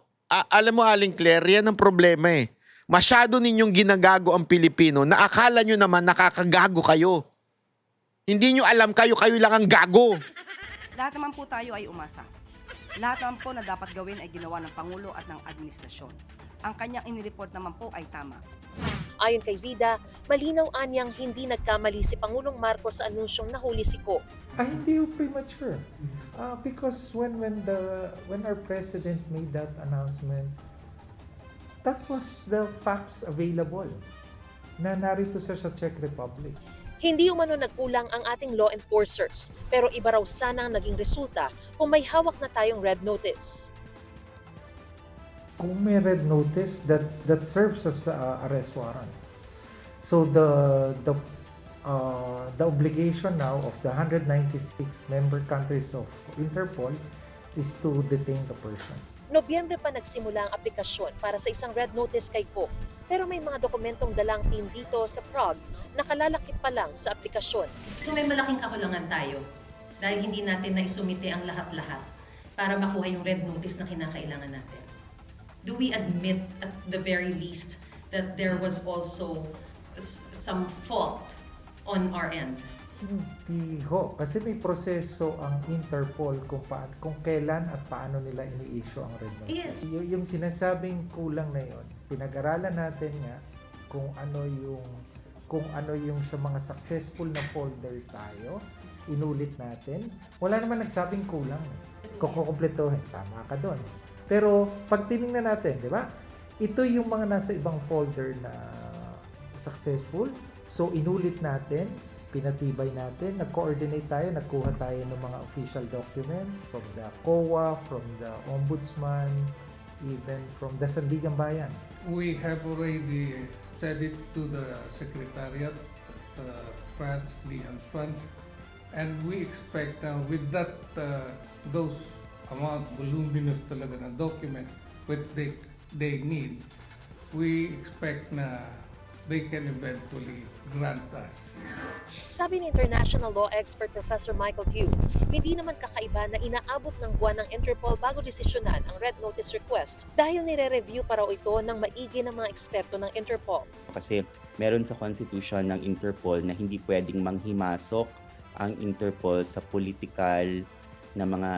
mo Aling Claire, yan ang problema eh. Masyado ninyong ginagago ang Pilipino na akala nyo naman nakakagago kayo. Hindi nyo alam kayo lang ang gago. Lahat naman po tayo ay umasa. Lahat naman po na dapat gawin ay ginawa ng Pangulo at ng administrasyon. Ang kanyang inireport naman po ay tama. Ayon kay Vida, malinaw anyang hindi nagkamali si Pangulong Marcos sa anunsyong nahuli si Ko. Hindi yung premature. Because when our president made that announcement, that was the facts available na narito sa Czech Republic. Hindi umano nagkulang ang ating law enforcers, pero iba raw sana ang naging resulta kung may hawak na tayong red notice. Kung may red notice, that serves as arrest warrant. So the obligation now of the 196 member countries of Interpol is to detain the person. Nobyembre pa nagsimula ang aplikasyon para sa isang red notice kay Ko, pero may mga dokumentong dalang team dito sa Prague na kalalaki pa lang sa aplikasyon. So may malaking kakulangan tayo dahil hindi natin naisumite ang lahat-lahat para makuha yung red notice na kinakailangan natin. Do we admit at the very least that there was also some fault on our end? Hindi ho, kasi may proseso ang Interpol kung kailan at paano nila ini-issue ang red notice. Yes. Yung sinasabing kulang na yon, pinag-aralan natin nga kung ano yung sa mga successful na folder tayo, inulit natin. Wala naman nagsabing kulang. Kung kukumpletuhin, tama ka doon. Pero pag tinignan natin, di ba? Ito yung mga nasa ibang folder na successful. So inulit natin. pinatibay natin, nag-coordinate tayo, nagkuha tayo ng mga official documents from the COA, from the Ombudsman, even from the Sandigan Bayan. We have already sent it to the Secretariat, France, Lian France, and we expect with that, those amount, voluminous talaga na documents which they need, we expect na they can eventually grant us. Sabi ni international law expert Professor Michael Yu, hindi naman kakaiba na inaabot ng buwan ng Interpol bago desisyonan ang Red Notice request dahil nire-review pa raw ito ng maigi ng mga eksperto ng Interpol. Kasi meron sa Constitution ng Interpol na hindi pwedeng manghimasok ang Interpol sa political na mga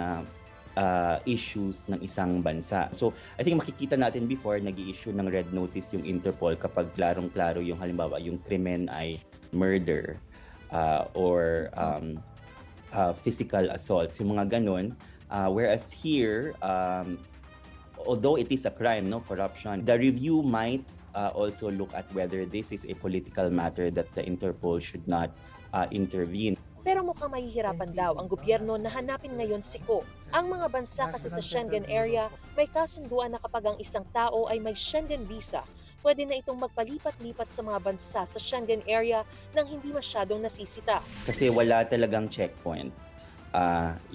issues ng isang bansa. So, I think makikita natin before nag-i-issue ng red notice yung Interpol kapag klarong-klaro yung halimbawa yung krimen ay murder or physical assault, yung mga ganun. Whereas here, although it is a crime, no, corruption, the review might also look at whether this is a political matter that the Interpol should not intervene. Pero mukhang mahihirapan daw ang gobyerno na hanapin ngayon si Ko. Ang mga bansa kasi sa Schengen area, may kasunduan na kapag ang isang tao ay may Schengen visa, pwede na itong magpalipat-lipat sa mga bansa sa Schengen area nang hindi masyadong nasisita. Kasi wala talagang checkpoint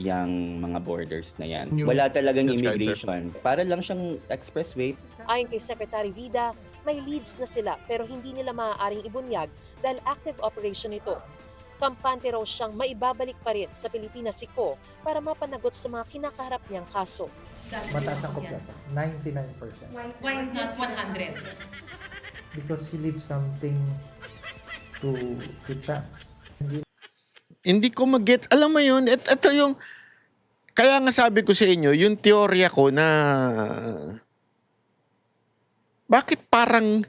yung mga borders na yan. Wala talagang immigration. Para lang siyang expressway. Ayon kay Secretary Vida, may leads na sila pero hindi nila maaaring ibunyag dahil active operation ito. Kampante raw siyang maibabalik pa rin sa Pilipinas si Ko para mapanagot sa mga kinakaharap niyang kaso. Mataas ang kumpiyansa, 99%. Why not 100? Because he leaves something to chance. Hindi ko mag-get. Alam mo yun, ito yung... Kaya nga sabi ko sa inyo, yung teorya ko na... Bakit parang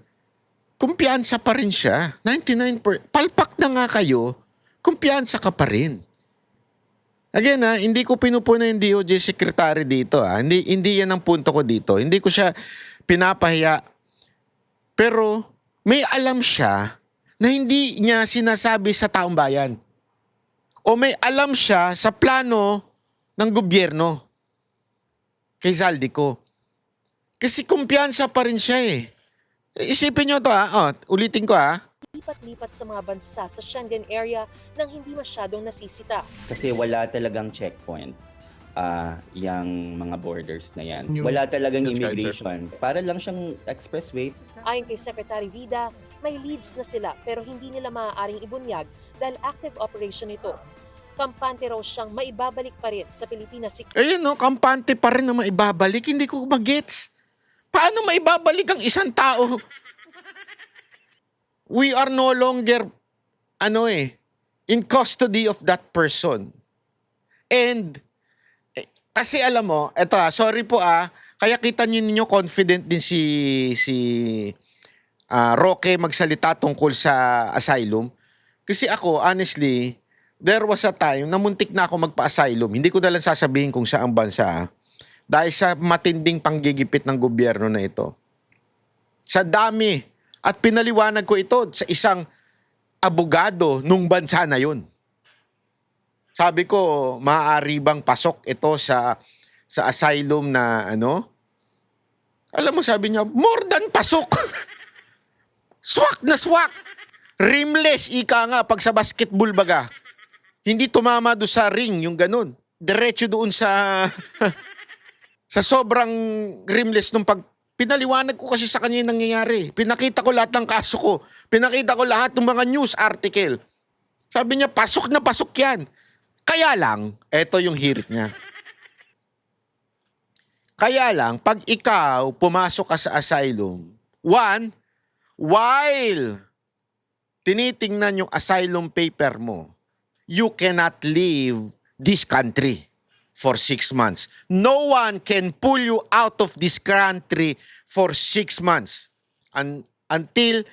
kumpiyansa pa rin siya? 99%. Palpak na nga kayo, kumpiyansa ka pa rin. Again hindi ko pinupuna yung DOJ secretary dito. Hindi yan ang punto ko dito. Hindi ko siya pinapahiya. Pero may alam siya na hindi niya sinasabi sa taong bayan. O may alam siya sa plano ng gobyerno kay Zaldico. Kasi kumpiyansa pa rin siya eh. Isipin nyo to ulitin ko Lipat-lipat sa mga bansa sa Schengen area nang hindi masyadong nasisita. Kasi wala talagang checkpoint yung mga borders na yan. Wala talagang immigration. Para lang siyang expressway. Ayon kay Secretary Vida, may leads na sila pero hindi nila maaaring ibunyag dahil active operation ito. Kampante raw siyang maibabalik pa rin sa Pilipinas si Ayun kampante pa rin na maibabalik. Hindi ko magets. Paano maibabalik ang isang tao? We are no longer, in custody of that person. And, kasi alam mo, sorry po kaya kita ninyo confident din si Roque magsalita tungkol sa asylum. Kasi ako, honestly, there was a time na muntik na ako magpa-asylum. Hindi ko na lang sasabihin kung saang bansa. Dahil sa matinding panggigipit ng gobyerno na ito. Sa dami. At pinaliwanag ko ito sa isang abogado nung bansa na yun. Sabi ko, maaari bang pasok ito sa asylum na Alam mo, sabi niya, more than pasok. Swak na swak. Rimless, ika nga, pag sa basketball baga. Hindi tumama doon sa ring, yung ganun. Diretso doon sa... sa sobrang rimless nung pinaliwanag ko kasi sa kanya yung nangyayari. Pinakita ko lahat ng kaso ko. Pinakita ko lahat ng mga news article. Sabi niya, pasok na pasok yan. Kaya lang, eto yung hirit niya. Kaya lang, pag ikaw pumasok ka sa asylum, while tinitingnan yung asylum paper mo, you cannot leave this country for 6 months. No one can pull you out of this country for 6 months until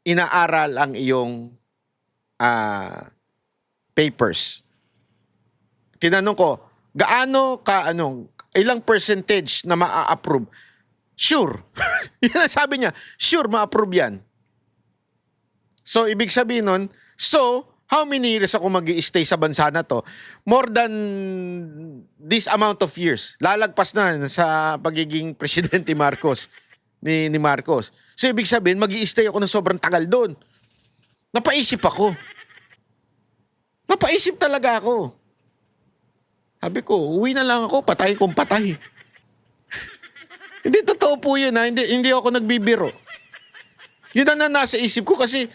inaaral ang iyong papers. Tinanong ko, ilang percentage na maa-approve? Sure. Yan ang sabi niya, sure ma-approve yan. So, ibig sabihin nun, How many years ako mag-i-stay sa bansa na to? More than this amount of years. Lalagpas na sa pagiging presidente Marcos, ni Marcos. So, ibig sabihin, mag-i-stay ako ng sobrang tagal doon. Napaisip ako. Napaisip talaga ako. Sabi ko, uwi na lang ako, patay kung patay. Hindi totoo po yun, ha? Hindi ako nagbibiro. Yun ang nasa isip ko kasi,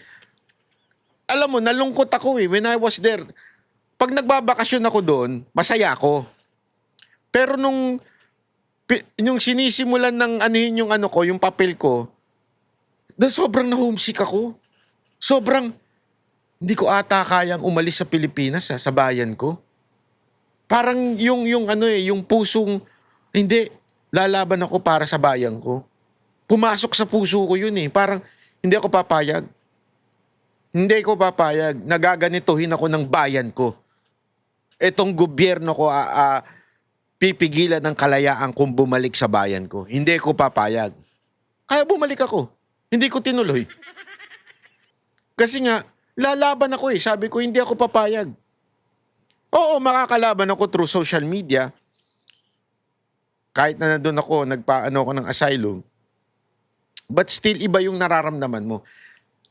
alam mo, nalungkot ako when I was there. Pag nagbabakasyon ako doon, masaya ako. Pero yung sinisimulan ng anihin yung yung papel ko, sobrang na-homesick ako. Sobrang, hindi ko ata kayang umalis sa Pilipinas, sa bayan ko. Parang yung pusong, hindi, lalaban ako para sa bayan ko. Pumasok sa puso ko yun eh. Parang, hindi ako papayag. Hindi ko papayag. Nagaganituhin ako ng bayan ko. Etong gobyerno ko, pipigilan ng kalayaan kung bumalik sa bayan ko. Hindi ko papayag. Kaya bumalik ako. Hindi ko tinuloy. Kasi nga, lalaban ako eh. Sabi ko, hindi ako papayag. Oo, makakalaban ako through social media. Kahit na nandun ako, nagpaano ako ng asylum. But still, iba yung nararamdaman mo.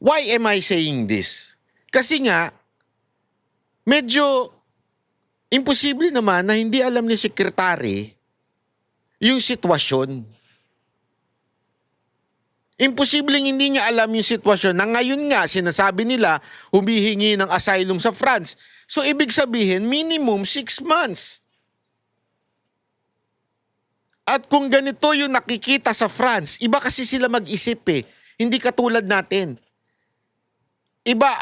Why am I saying this? Kasi nga, medyo imposible naman na hindi alam ni Secretary yung sitwasyon. Imposibleng hindi niya alam yung sitwasyon na ngayon nga sinasabi nila humihingi ng asylum sa France. So ibig sabihin minimum 6 months. At kung ganito yung nakikita sa France, iba kasi sila mag-isip eh. Hindi katulad natin. Iba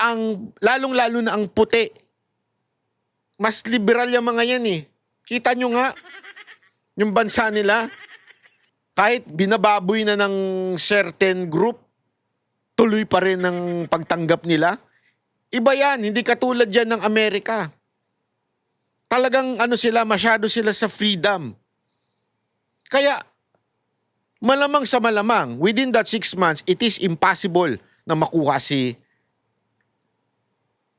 lalong-lalo na ang puti. Mas liberal yung mga yan eh. Kita nyo nga, yung bansa nila, kahit binababoy na ng certain group, tuloy pa rin ang pagtanggap nila. Iba yan, hindi katulad yan ng Amerika. Talagang masyado sila sa freedom. Kaya, malamang sa malamang, within that 6 months, it is impossible na makuha si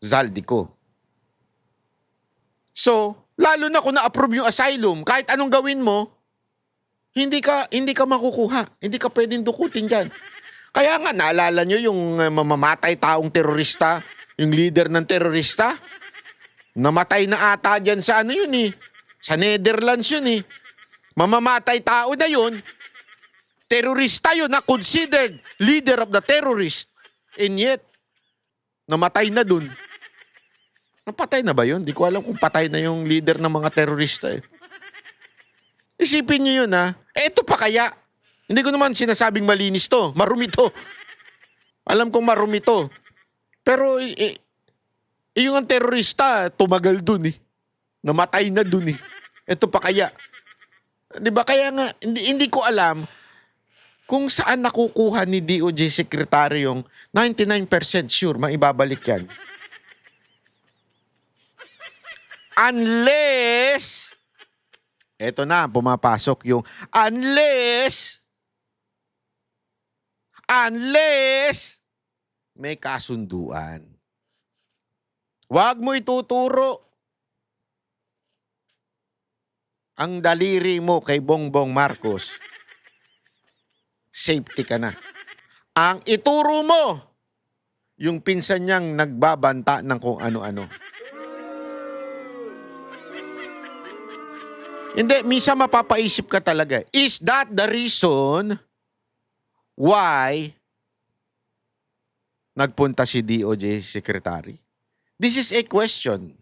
Zaldico. So, lalo na kung na-approve yung asylum, kahit anong gawin mo, hindi ka makukuha. Hindi ka pwedeng dukutin dyan. Kaya nga, naalala nyo yung mamamatay taong terorista, yung leader ng terorista? Namatay na ata dyan sa yun eh. Sa Netherlands yun eh. Mamamatay tao na yun. Terorista yun na considered leader of the terrorist. And yet, namatay na dun. Napatay na ba yun? Di ko alam kung patay na yung leader ng mga terorista eh. Isipin nyo yun ha. Eto pa kaya. Hindi ko naman sinasabing malinis to. Marumi to. Alam kong marumi to. Pero yung ang terorista, tumagal dun eh. Namatay na dun eh. Eto pa kaya. Di ba? Kaya nga, hindi ko alam kung saan nakukuha ni DOJ Secretary yung 99% sure maibabalik yan. Unless, eto na, pumapasok yung unless may kasunduan. Huwag mo ituturo ang daliri mo kay Bongbong Marcos. Safety ka na. Ang ituro mo, yung pinsan niyang nagbabanta ng kung ano-ano. Hindi, minsan mapapaisip ka talaga. Is that the reason why nagpunta si DOJ Secretary? This is a question.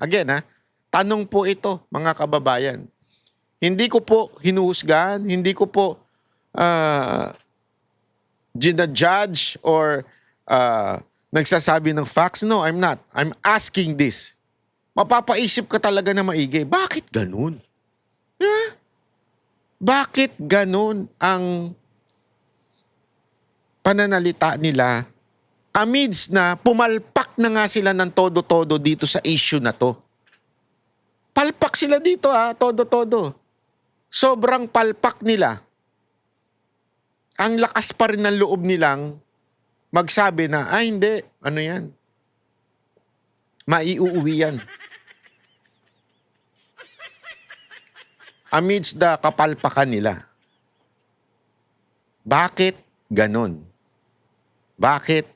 Again, tanong po ito, mga kababayan. Hindi ko po hinuhusgahan, hindi ko po ginajudge or nagsasabi ng facts. No, I'm not. I'm asking this. Mapapaisip ka talaga na maigi. Bakit ganun? Bakit ganun ang pananalita nila amidst na pumalpak na nga sila ng todo-todo dito sa issue na to? Palpak sila dito todo-todo. Sobrang palpak nila. Ang lakas pa rin ng loob nilang magsabi na, hindi, ano yan? Maiuuwi yan. Amidst the kapalpakan nila. Bakit ganon? Bakit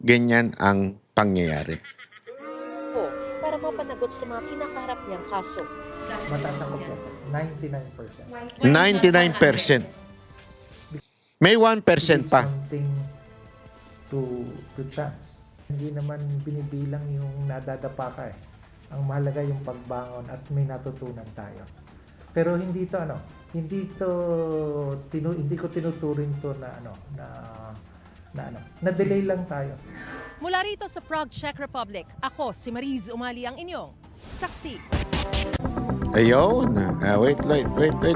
ganyan ang pangyayari? Po, para mapanagot sa mga kinakaharap niyang kaso. Mataas ang kumpiyansa. 99%. 99%. May 1% pa. Something to chance. Hindi naman binibilang yung nadadapa ka eh. Ang mahalaga yung pagbangon at may natutunan tayo. Pero hindi ko tinuturing to na delay lang tayo. Mula rito sa Prague, Czech Republic, ako si Mariz Umali ang inyong saksi. Ayun. Wait.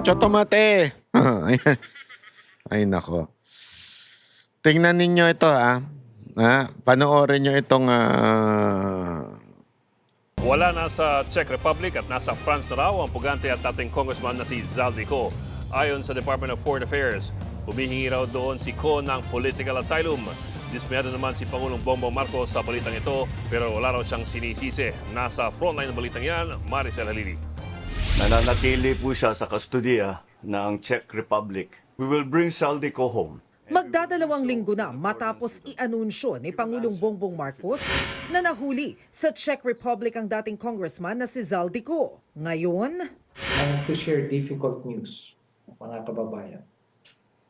Chotomate. Ayan. Ay, nako. Tingnan ninyo ito, panoorin nyo itong... Wala na sa Czech Republic at nasa France na raw ang pugante at dating congressman na si Zaldico. Ayon sa Department of Foreign Affairs, humihingi raw doon si Ko ng political asylum. Dismayado naman si Pangulong Bongbong Marcos sa balitang ito pero wala raw siyang sinisisi. Nasa frontline ng balitang yan, Maricel Halili. Nananatili po siya sa kustodiya ng Czech Republic. We will bring Zaldico home. Magdadalawang linggo na matapos i-anunsyo ni Pangulong Bongbong Marcos na nahuli sa Czech Republic ang dating congressman na si Zaldico. Ngayon, I want to share difficult news, mga kababayan.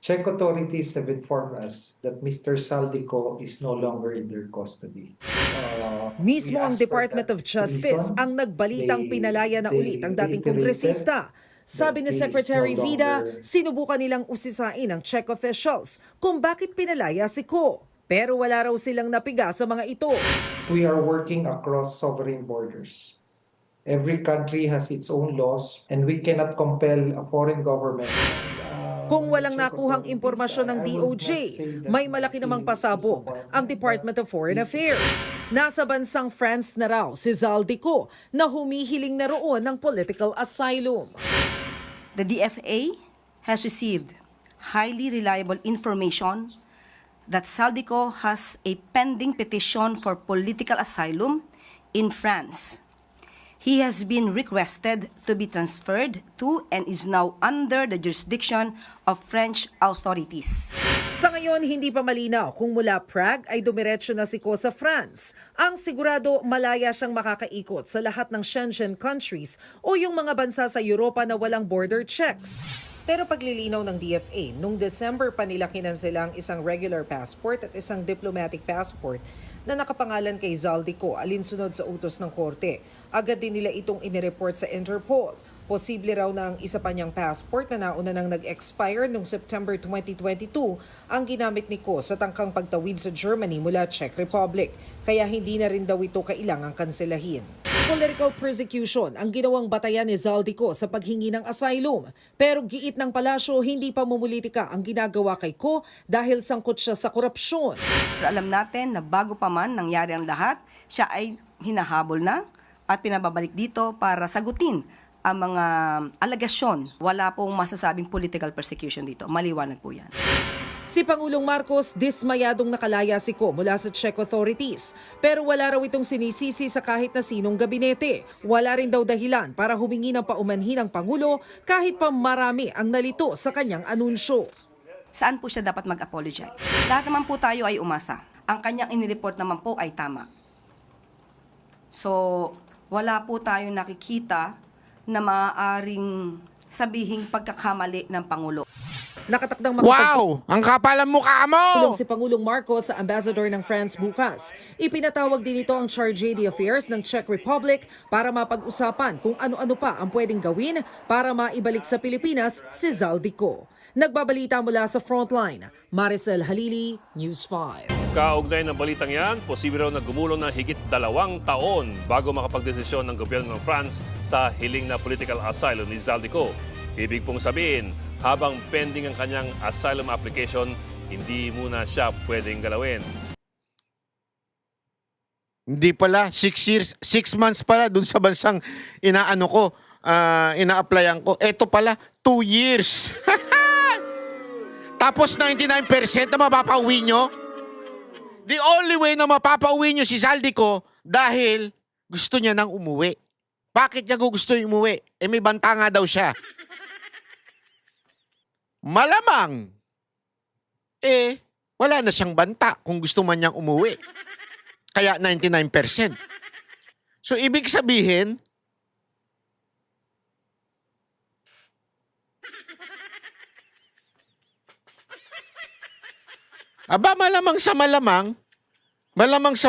Czech authorities have informed us that Mr. Zaldico is no longer in their custody. mismo ang Department of Justice ang nagbalitang pinalaya na ulit ang dating kongresista. Sabi ni Secretary Vida, sinubukan nilang usisain ng Czech officials kung bakit pinalaya si Ko. Pero wala raw silang napiga sa mga ito. We are working across sovereign borders. Every country has its own laws and we cannot compel a foreign government. Kung walang nakuhang impormasyon ng DOJ, may malaki namang pasabog ang Department of Foreign Affairs. Nasa bansang France na raw si Zaldico na humihiling na roon ng political asylum. The DFA has received highly reliable information that Zaldico has a pending petition for political asylum in France. He has been requested to be transferred to and is now under the jurisdiction of French authorities. Sa ngayon, hindi pa malinaw kung mula Prague ay dumiretso na si Ko sa France. Ang sigurado, malaya siyang makakaikot sa lahat ng Schengen countries o yung mga bansa sa Europa na walang border checks. Pero paglilinaw ng DFA, noong December pa nila kinanselang isang regular passport at isang diplomatic passport na nakapangalan kay Zaldico alinsunod sa utos ng korte. Agad din nila itong inireport sa Interpol. Posible raw na ang isa pa niyang passport na nauna nang nag-expire noong September 2022 ang ginamit ni Ko sa tangkang pagtawid sa Germany mula Czech Republic. Kaya hindi na rin daw ito kailangang kanselahin. Political persecution ang ginawang batayan ni Zaldico sa paghingi ng asylum. Pero giit ng palasyo, hindi pa mumulitika ang ginagawa kay Ko dahil sangkot siya sa korupsyon. Pero alam natin na bago pa man nangyari ang lahat, siya ay hinahabol na at pinababalik dito para sagutin ang mga alegasyon. Wala pong masasabing political persecution dito. Maliwanag po yan. Si Pangulong Marcos, dismayadong nakalaya si Ko mula sa Czech authorities. Pero wala raw itong sinisisi sa kahit na sinong gabinete. Wala rin daw dahilan para humingi ng paumanhin ng Pangulo kahit pa marami ang nalito sa kanyang anunsyo. Saan po siya dapat mag-apologize? Lahat naman po tayo ay umasa. Ang kanyang inireport naman po ay tama. So, wala po tayong nakikita na maaaring sabihing pagkakamali ng Pangulo. Nakatakdang Wow! Ang kapal ang mukha mo! Tulong si Pangulong Marcos sa ambassador ng France bukas. Ipinatawag din ito ang Chargé d'Affaires ng Czech Republic para mapag-usapan kung ano-ano pa ang pwedeng gawin para maibalik sa Pilipinas si Zaldico. Nagbabalita mula sa Frontline, Maricel Halili, News 5. Kaugnay ng balitang yan, posible raw na gumulong ng higit 2 taon bago makapagdesisyon ng gobyerno ng France sa hiling na political asylum ni Zaldico. Ibig pong sabihin, habang pending ang kanyang asylum application, hindi muna siya pwedeng galawin. Hindi pala, 6 months pala dun sa bansang ina-applyan ko. Eto pala, 2 years. Tapos 99% na mapapauwi nyo? The only way na mapapauwi nyo si Zaldico dahil gusto niya nang umuwi. Bakit niya gusto umuwi? Eh may banta nga daw siya. Malamang, wala na siyang banta kung gusto man niyang umuwi. Kaya 99%. So ibig sabihin, malamang sa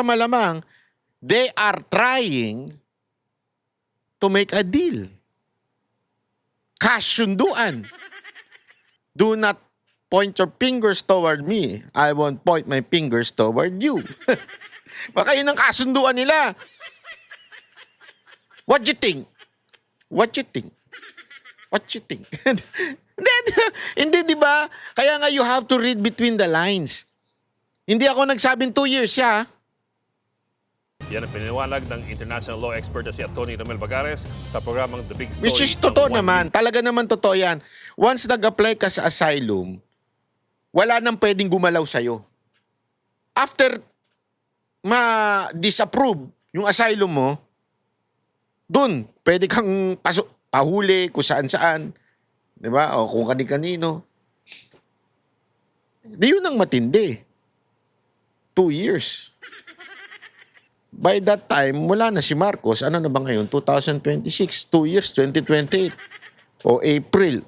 malamang, they are trying to make a deal. Kasunduan. Do not point your fingers toward me. I won't point my fingers toward you. Baka yun ang kasunduan nila. What you think? What you think? What you think? Hindi, di ba? Kaya nga you have to read between the lines. Hindi ako nagsabing 2 years siya. Yan ang pininiwanag ng international law expert na si Atty. Romel Bagares sa programang The Big Story. Which is ng totoo 1 naman. Week. Talaga naman totoo yan. Once nag-apply ka sa asylum, wala nang pwedeng gumalaw sa'yo. After ma-disapprove yung asylum mo, dun, pwede kang pahuli kung saan-saan. Di ba? O kung kani-kanino. Di yun ang matindi. 2 years. By that time, wala na si Marcos. Ano na ba ngayon? 2026. 2 years, 2028. O April.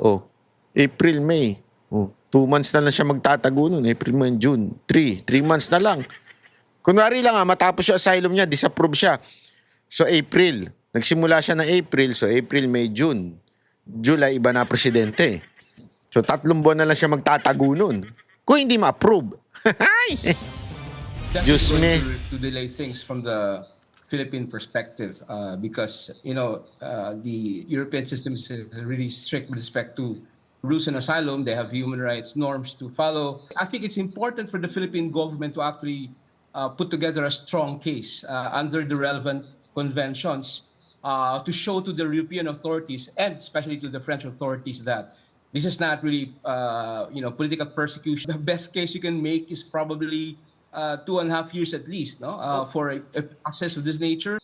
April, May. 2 months na lang siya magtatago nun. April, May, June. 3 months na lang. Kunwari lang matapos yung asylum niya, disapprove siya. So April. Nagsimula siya ng April. So April, May, June. July, iba na presidente. So 3 buwan na lang siya magtatago nun. Kung hindi ma-approve. That Diyos is going me. to delay things from the Philippine perspective because, the European system is really strict with respect to rules and asylum. They have human rights norms to follow. I think it's important for the Philippine government to actually put together a strong case under the relevant conventions to show to the European authorities and especially to the French authorities that this is not really, political persecution. The best case you can make is probably 2.5 years at least, for a process of this nature.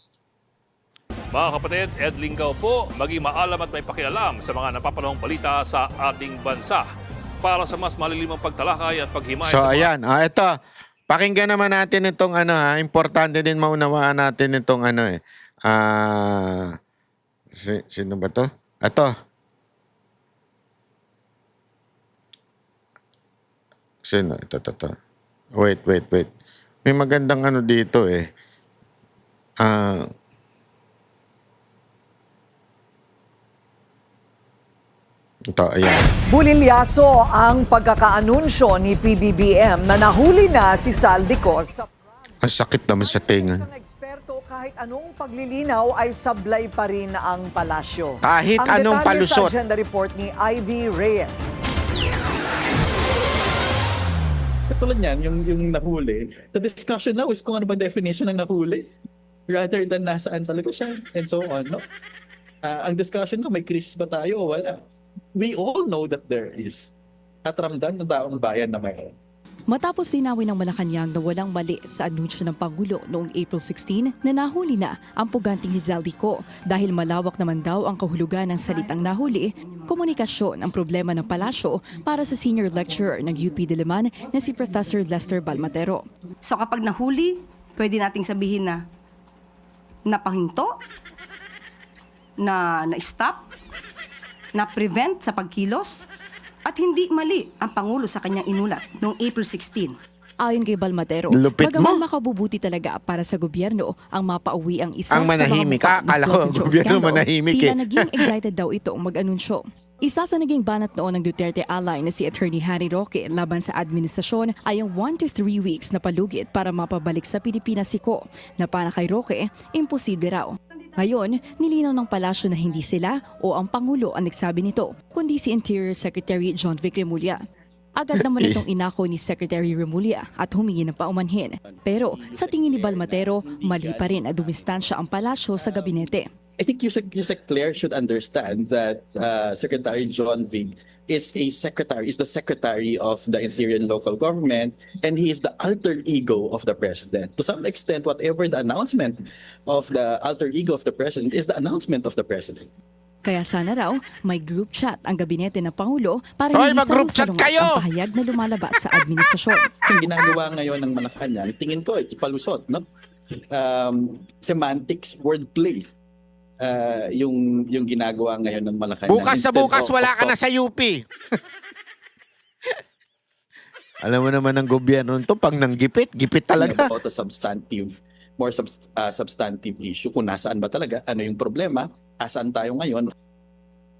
Mga kapatid, Ed Lingaw po, maging maalam at may pakialam sa mga napapanahong balita sa ating bansa. Para sa mas malilimang pagtalakay at paghimay So sa mga ayan, ito. Pakinggan naman natin itong importante din maunawaan natin itong sino ba to? Ito. Sino? Ito. Wait. May magandang dito Ito, ayan. Bulilyaso ang pagkakaanunsyo ni PBBM na nahuli na si Saldico sa Ang sakit naman sa tenga. isang eksperto kahit anong paglilinaw ay sablay pa rin ang palasyo. Kahit Ang anong detalye palusot. sa agenda report ni Ivy Reyes. Katulad niyan, yung nahuli, the discussion now is kung ano ba definition ng nahuli rather than nasaan talaga siya and so on. No? Ang discussion ko, may crisis ba tayo o wala? We all know that there is. At ramdam ng taong bayan na mayroon. Matapos linawin ng Malacanang na walang mali sa anunsyo ng Pangulo noong April 16 na nahuli na ang puganting si Zaldico dahil malawak naman daw ang kahulugan ng salitang nahuli, komunikasyon ang problema ng palasyo para sa senior lecturer ng UP Diliman na si Professor Lester Balmatero. So kapag nahuli, pwede nating sabihin na napahinto, na stop, na prevent sa pagkilos, at hindi mali ang Pangulo sa kanyang inulat noong April 16. Ayon kay Balmatero, Lupit mo. bagaman makabubuti talaga para sa gobyerno ang mapauwi ang isa Ang sa mga manahimik. mukha ng Akala ko flood ang control gobyerno scandal, manahimik tila eh. naging excited daw itong mag-anunsyo. Isa sa naging banat noon ng Duterte ally na si Attorney Harry Roque laban sa administrasyon ay ang 1 to 3 weeks na palugit para mapabalik sa Pilipinas si Ko, na para kay Roque, imposible raw. Ngayon, nilinaw ng palasyo na hindi sila o ang Pangulo ang nagsabi nito, kundi si Interior Secretary John Vic Remulla. Agad naman itong inako ni Secretary Remulla at humingi ng paumanhin. Pero sa tingin ni Balmatero, mali pa rin na dumistansya ang palasyo sa gabinete. I think Yusek Claire should understand that Secretary John Vig is the secretary of the Interior and Local Government, and he is the alter ego of the president. To some extent, whatever the announcement of the alter ego of the president is the announcement of the president. Kaya sana raw may group chat ang gabinete ng Pangulo para Hoy, hindi mag-group chat salungat kayo! ang pahayag na lumalabas sa administrasyon. Yung ginagawa ngayon ng Malacanang, tingin ko it's palusot, no? Semantics, wordplay. Yung ginagawa ngayon ng Malacanang. Bukas sa Instead bukas, of wala ka na sa UP. Alam mo naman ng gobyerno nito, pag nanggipit, gipit talaga. about a substantive, substantive issue kung nasaan ba talaga, ano yung problema, asaan tayo ngayon.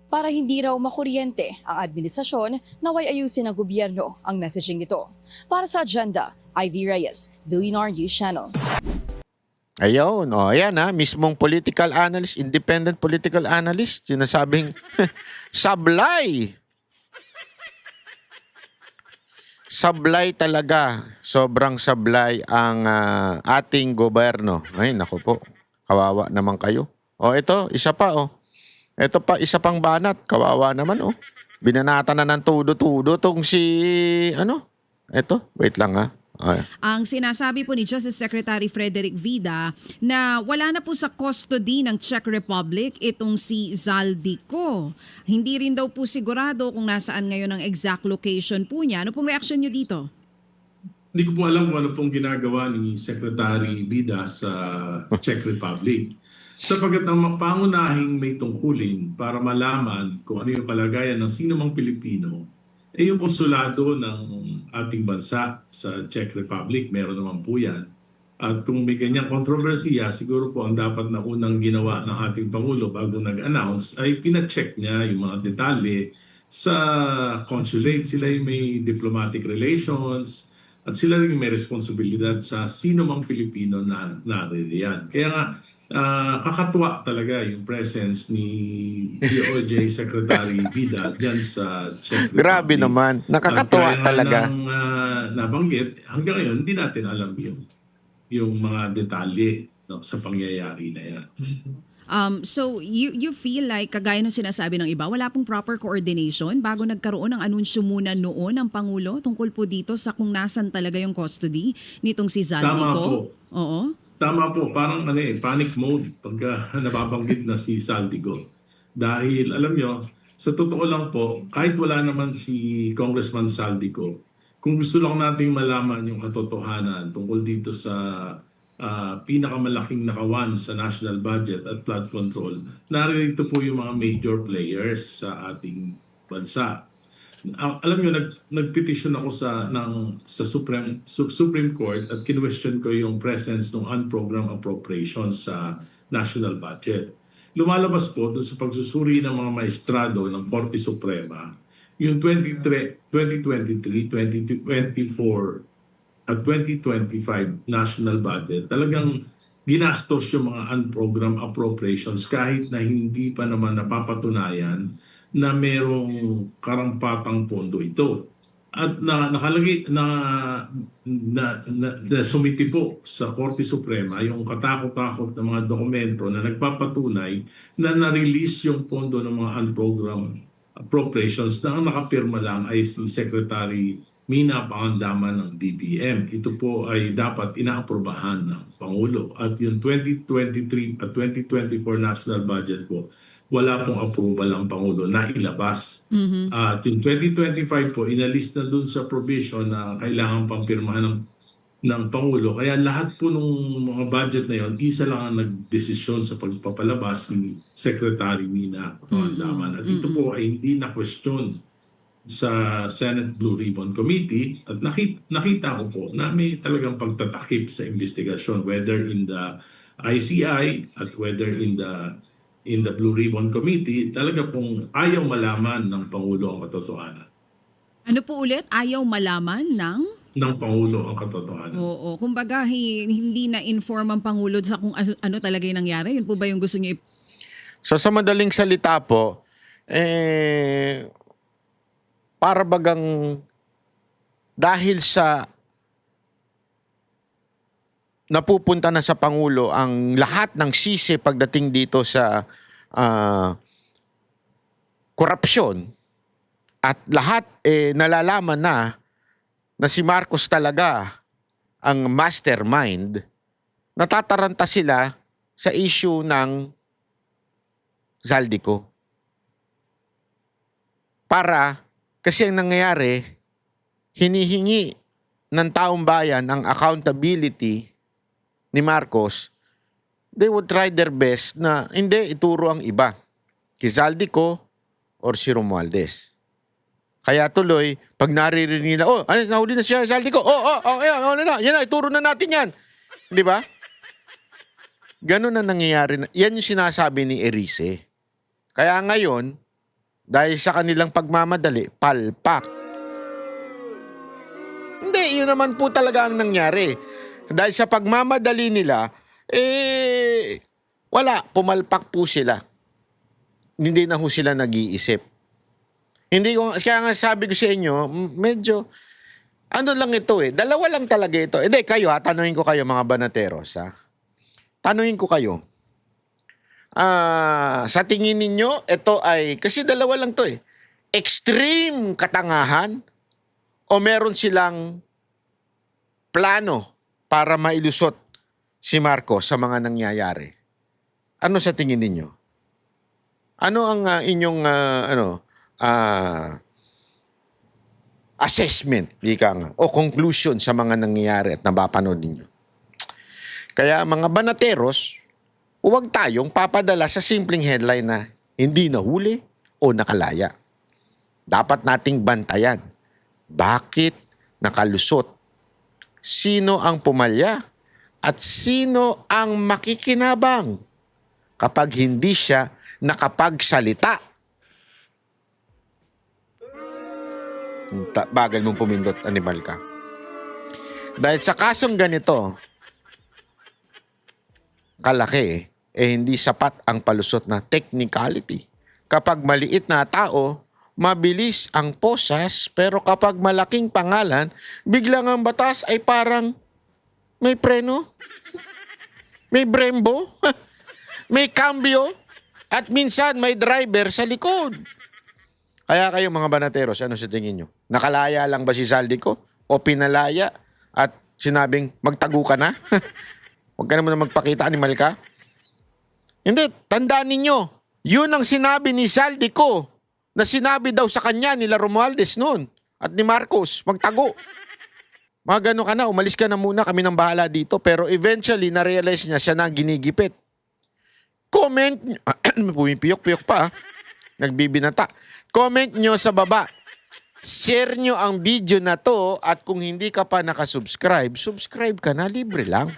Para hindi raw makuryente ang administrasyon, naway ayusin ng gobyerno ang messaging nito. Para sa Agenda, Ivy Reyes, Billionaire News Channel. Ayun, ayan mismong political analyst, independent political analyst, sinasabing sablay. Sablay talaga, sobrang sablay ang ating gobyerno. Ay, naku po, kawawa naman kayo. Ito, isa pa Ito pa, isa pang banat, kawawa naman Binanata na ng tudo-tudo tong si, Ito, wait lang Ang sinasabi po ni Justice Secretary Frederick Vida na wala na po sa custody ng Czech Republic itong si Zaldico. Hindi rin daw po sigurado kung nasaan ngayon ang exact location po niya. Ano pong reaction niyo dito? Hindi ko po alam kung ano pong ginagawa ni Secretary Vida sa Czech Republic. Sapagkat ang pangunahing may tungkulin para malaman kung ano yung kalagayan ng sino mang Pilipino, yung konsulado ng ating bansa sa Czech Republic, meron naman po yan. At kung may ganyang kontrobersiya, siguro po ang dapat na unang ginawa ng ating Pangulo bago nag-announce ay pina-check niya yung mga detalye sa consulate. Sila yung may diplomatic relations at sila rin may responsibilidad sa sino mang Pilipino na naririyan. Kaya nga, kakatuwa talaga yung presence ni DOJ Secretary Vida dyan sa Czech Republic. Grabe naman, nakakatuwa talaga. Nabanggit, hanggang ngayon hindi natin alam yung mga detalye sa pangyayari na yan. So you feel like, kagaya ng sinasabi ng iba, wala pong proper coordination bago nagkaroon ng anunsyo muna noon ng Pangulo tungkol po dito sa kung nasan talaga yung custody nitong si Zaldico? Tama po. Oo. Tama po, parang panic mode pagka nababanggit na si Zaldico. Dahil alam nyo, sa totoo lang po, kahit wala naman si Congressman Zaldico, kung gusto lang nating malaman yung katotohanan tungkol dito sa pinakamalaking nakawan sa national budget at flood control, narito po yung mga major players sa ating bansa. Alam niyo, nagpetisyon ako sa Supreme Court at kinwestiyon ko yung presence ng unprogrammed appropriations sa national budget. Lumalabas po doon sa pagsusuri ng mga maestrado ng Korte Suprema, yung 2023, 2024 at 2025 national budget, talagang ginastos yung mga unprogrammed appropriations kahit na hindi pa naman napapatunayan na merong karampatang pondo ito. At nakalagay na sumiti po sa Korte Suprema yung katakot-takot na mga dokumento na nagpapatunay na na-release yung pondo ng mga unprogrammed appropriations na ang nakapirma lang ay si Secretary Mina Pangandaman ng DBM. Ito po ay dapat inaaprobahan ng Pangulo. At yung 2023 at 2024 national budget po, wala pong approval ang Pangulo na ilabas. At yung 2025 po, inalis na dun sa provision na kailangan pampirmahan ng Pangulo. Kaya lahat po ng mga budget na yon, isa lang ang nagdesisyon sa pagpapalabas ni Secretary Mina Pangandaman. At ito po ay hindi na question sa Senate Blue Ribbon Committee. At nakita ko po na may talagang pagtatakip sa investigasyon, whether in the ICI at whether in the Blue Ribbon Committee, talaga pong ayaw malaman ng Pangulo ang katotohanan. Ano po ulit? Ayaw malaman ng Pangulo ang katotohanan. Oo. Kumbaga, hindi na-inform ang Pangulo sa kung ano talaga yung nangyari. Yun po ba yung gusto niyo So sa madaling salita po, para bagang dahil sa napupunta na sa Pangulo ang lahat ng sisi pagdating dito sa korupsyon at lahat nalalaman na si Marcos talaga ang mastermind, natataranta sila sa issue ng Zaldico. Kasi ang nangyayari, hinihingi ng taong bayan ang accountability ni Marcos. They would try their best na hindi ituro ang iba, si Zaldico or si Romualdez. Kaya tuloy, pag naririnig nila, nahuli na siya, Zaldico. Yan na, ituro na natin yan. Di ba? Ganun na nangyayari. Yan yung sinasabi ni Erice. Kaya ngayon, dahil sa kanilang pagmamadali, palpak. Hindi, yun naman po talaga ang nangyari. Dahil sa pagmamadali nila, pumalpak po sila. Hindi na ho sila nag-iisip. Kaya nga sabi ko sa inyo, medyo, lang ito dalawa lang talaga ito. Hindi, kayo tanungin ko kayo mga banateros Tanungin ko kayo. Sa tingin ninyo, ito ay, kasi dalawa lang to extreme katangahan o meron silang plano para mailusot si Marcos sa mga nangyayari? Ano sa tingin ninyo? Ano ang inyong assessment, o conclusion sa mga nangyayari at nabapanood ninyo? Kaya mga banateros, huwag tayong papadala sa simpleng headline na hindi nahuli o nakalaya. Dapat nating bantayan. Bakit nakalusot? Sino ang pumalya? At sino ang makikinabang kapag hindi siya nakapagsalita? Bagal mong pumindot, animal ka. Dahil sa kasong ganito, kalaki, hindi sapat ang palusot na technicality. Kapag maliit na tao, mabilis ang posas, pero kapag malaking pangalan, biglang ang batas ay parang may preno, may brembo, may cambio, at minsan may driver sa likod. Kaya kayo mga banateros, ano sa tingin nyo? Nakalaya lang ba si Zaldico? O pinalaya at sinabing magtago ka na? Huwag ka naman magpakita, animal ka. Hindi, tandaan ninyo, yun ang sinabi ni Zaldico na sinabi daw sa kanya nila Romualdez noon at ni Marcos, magtago. Mga gano'n ka na, umalis ka na muna, kami nang bahala dito. Pero eventually, na-realize niya siya na ginigipit. Comment, pumipiyok-piyok pa, nagbibinata. Comment nyo sa baba. Share nyo ang video na to at kung hindi ka pa nakasubscribe, subscribe ka na, libre lang.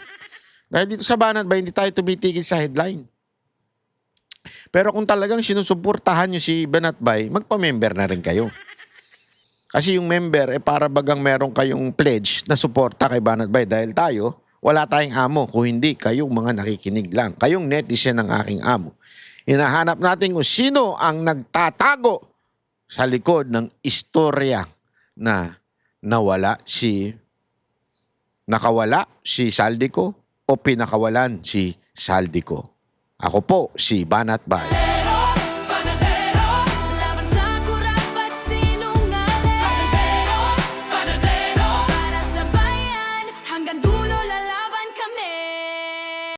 Dahil dito sa Banat Bay, hindi tayo tumitigil sa headline. Pero kung talagang sinusuportahan nyo si Banat Bay, magpa-member na rin kayo. Kasi yung member, para bagang meron kayong pledge na suporta kay Banat Bay. Dahil tayo, wala tayong amo kung hindi kayong mga nakikinig lang. Kayong netizen ang aking amo. Hinahanap natin kung sino ang nagtatago sa likod ng istorya na nakawala si Zaldico o pinakawalan si Zaldico. Ako po si Banat Bay.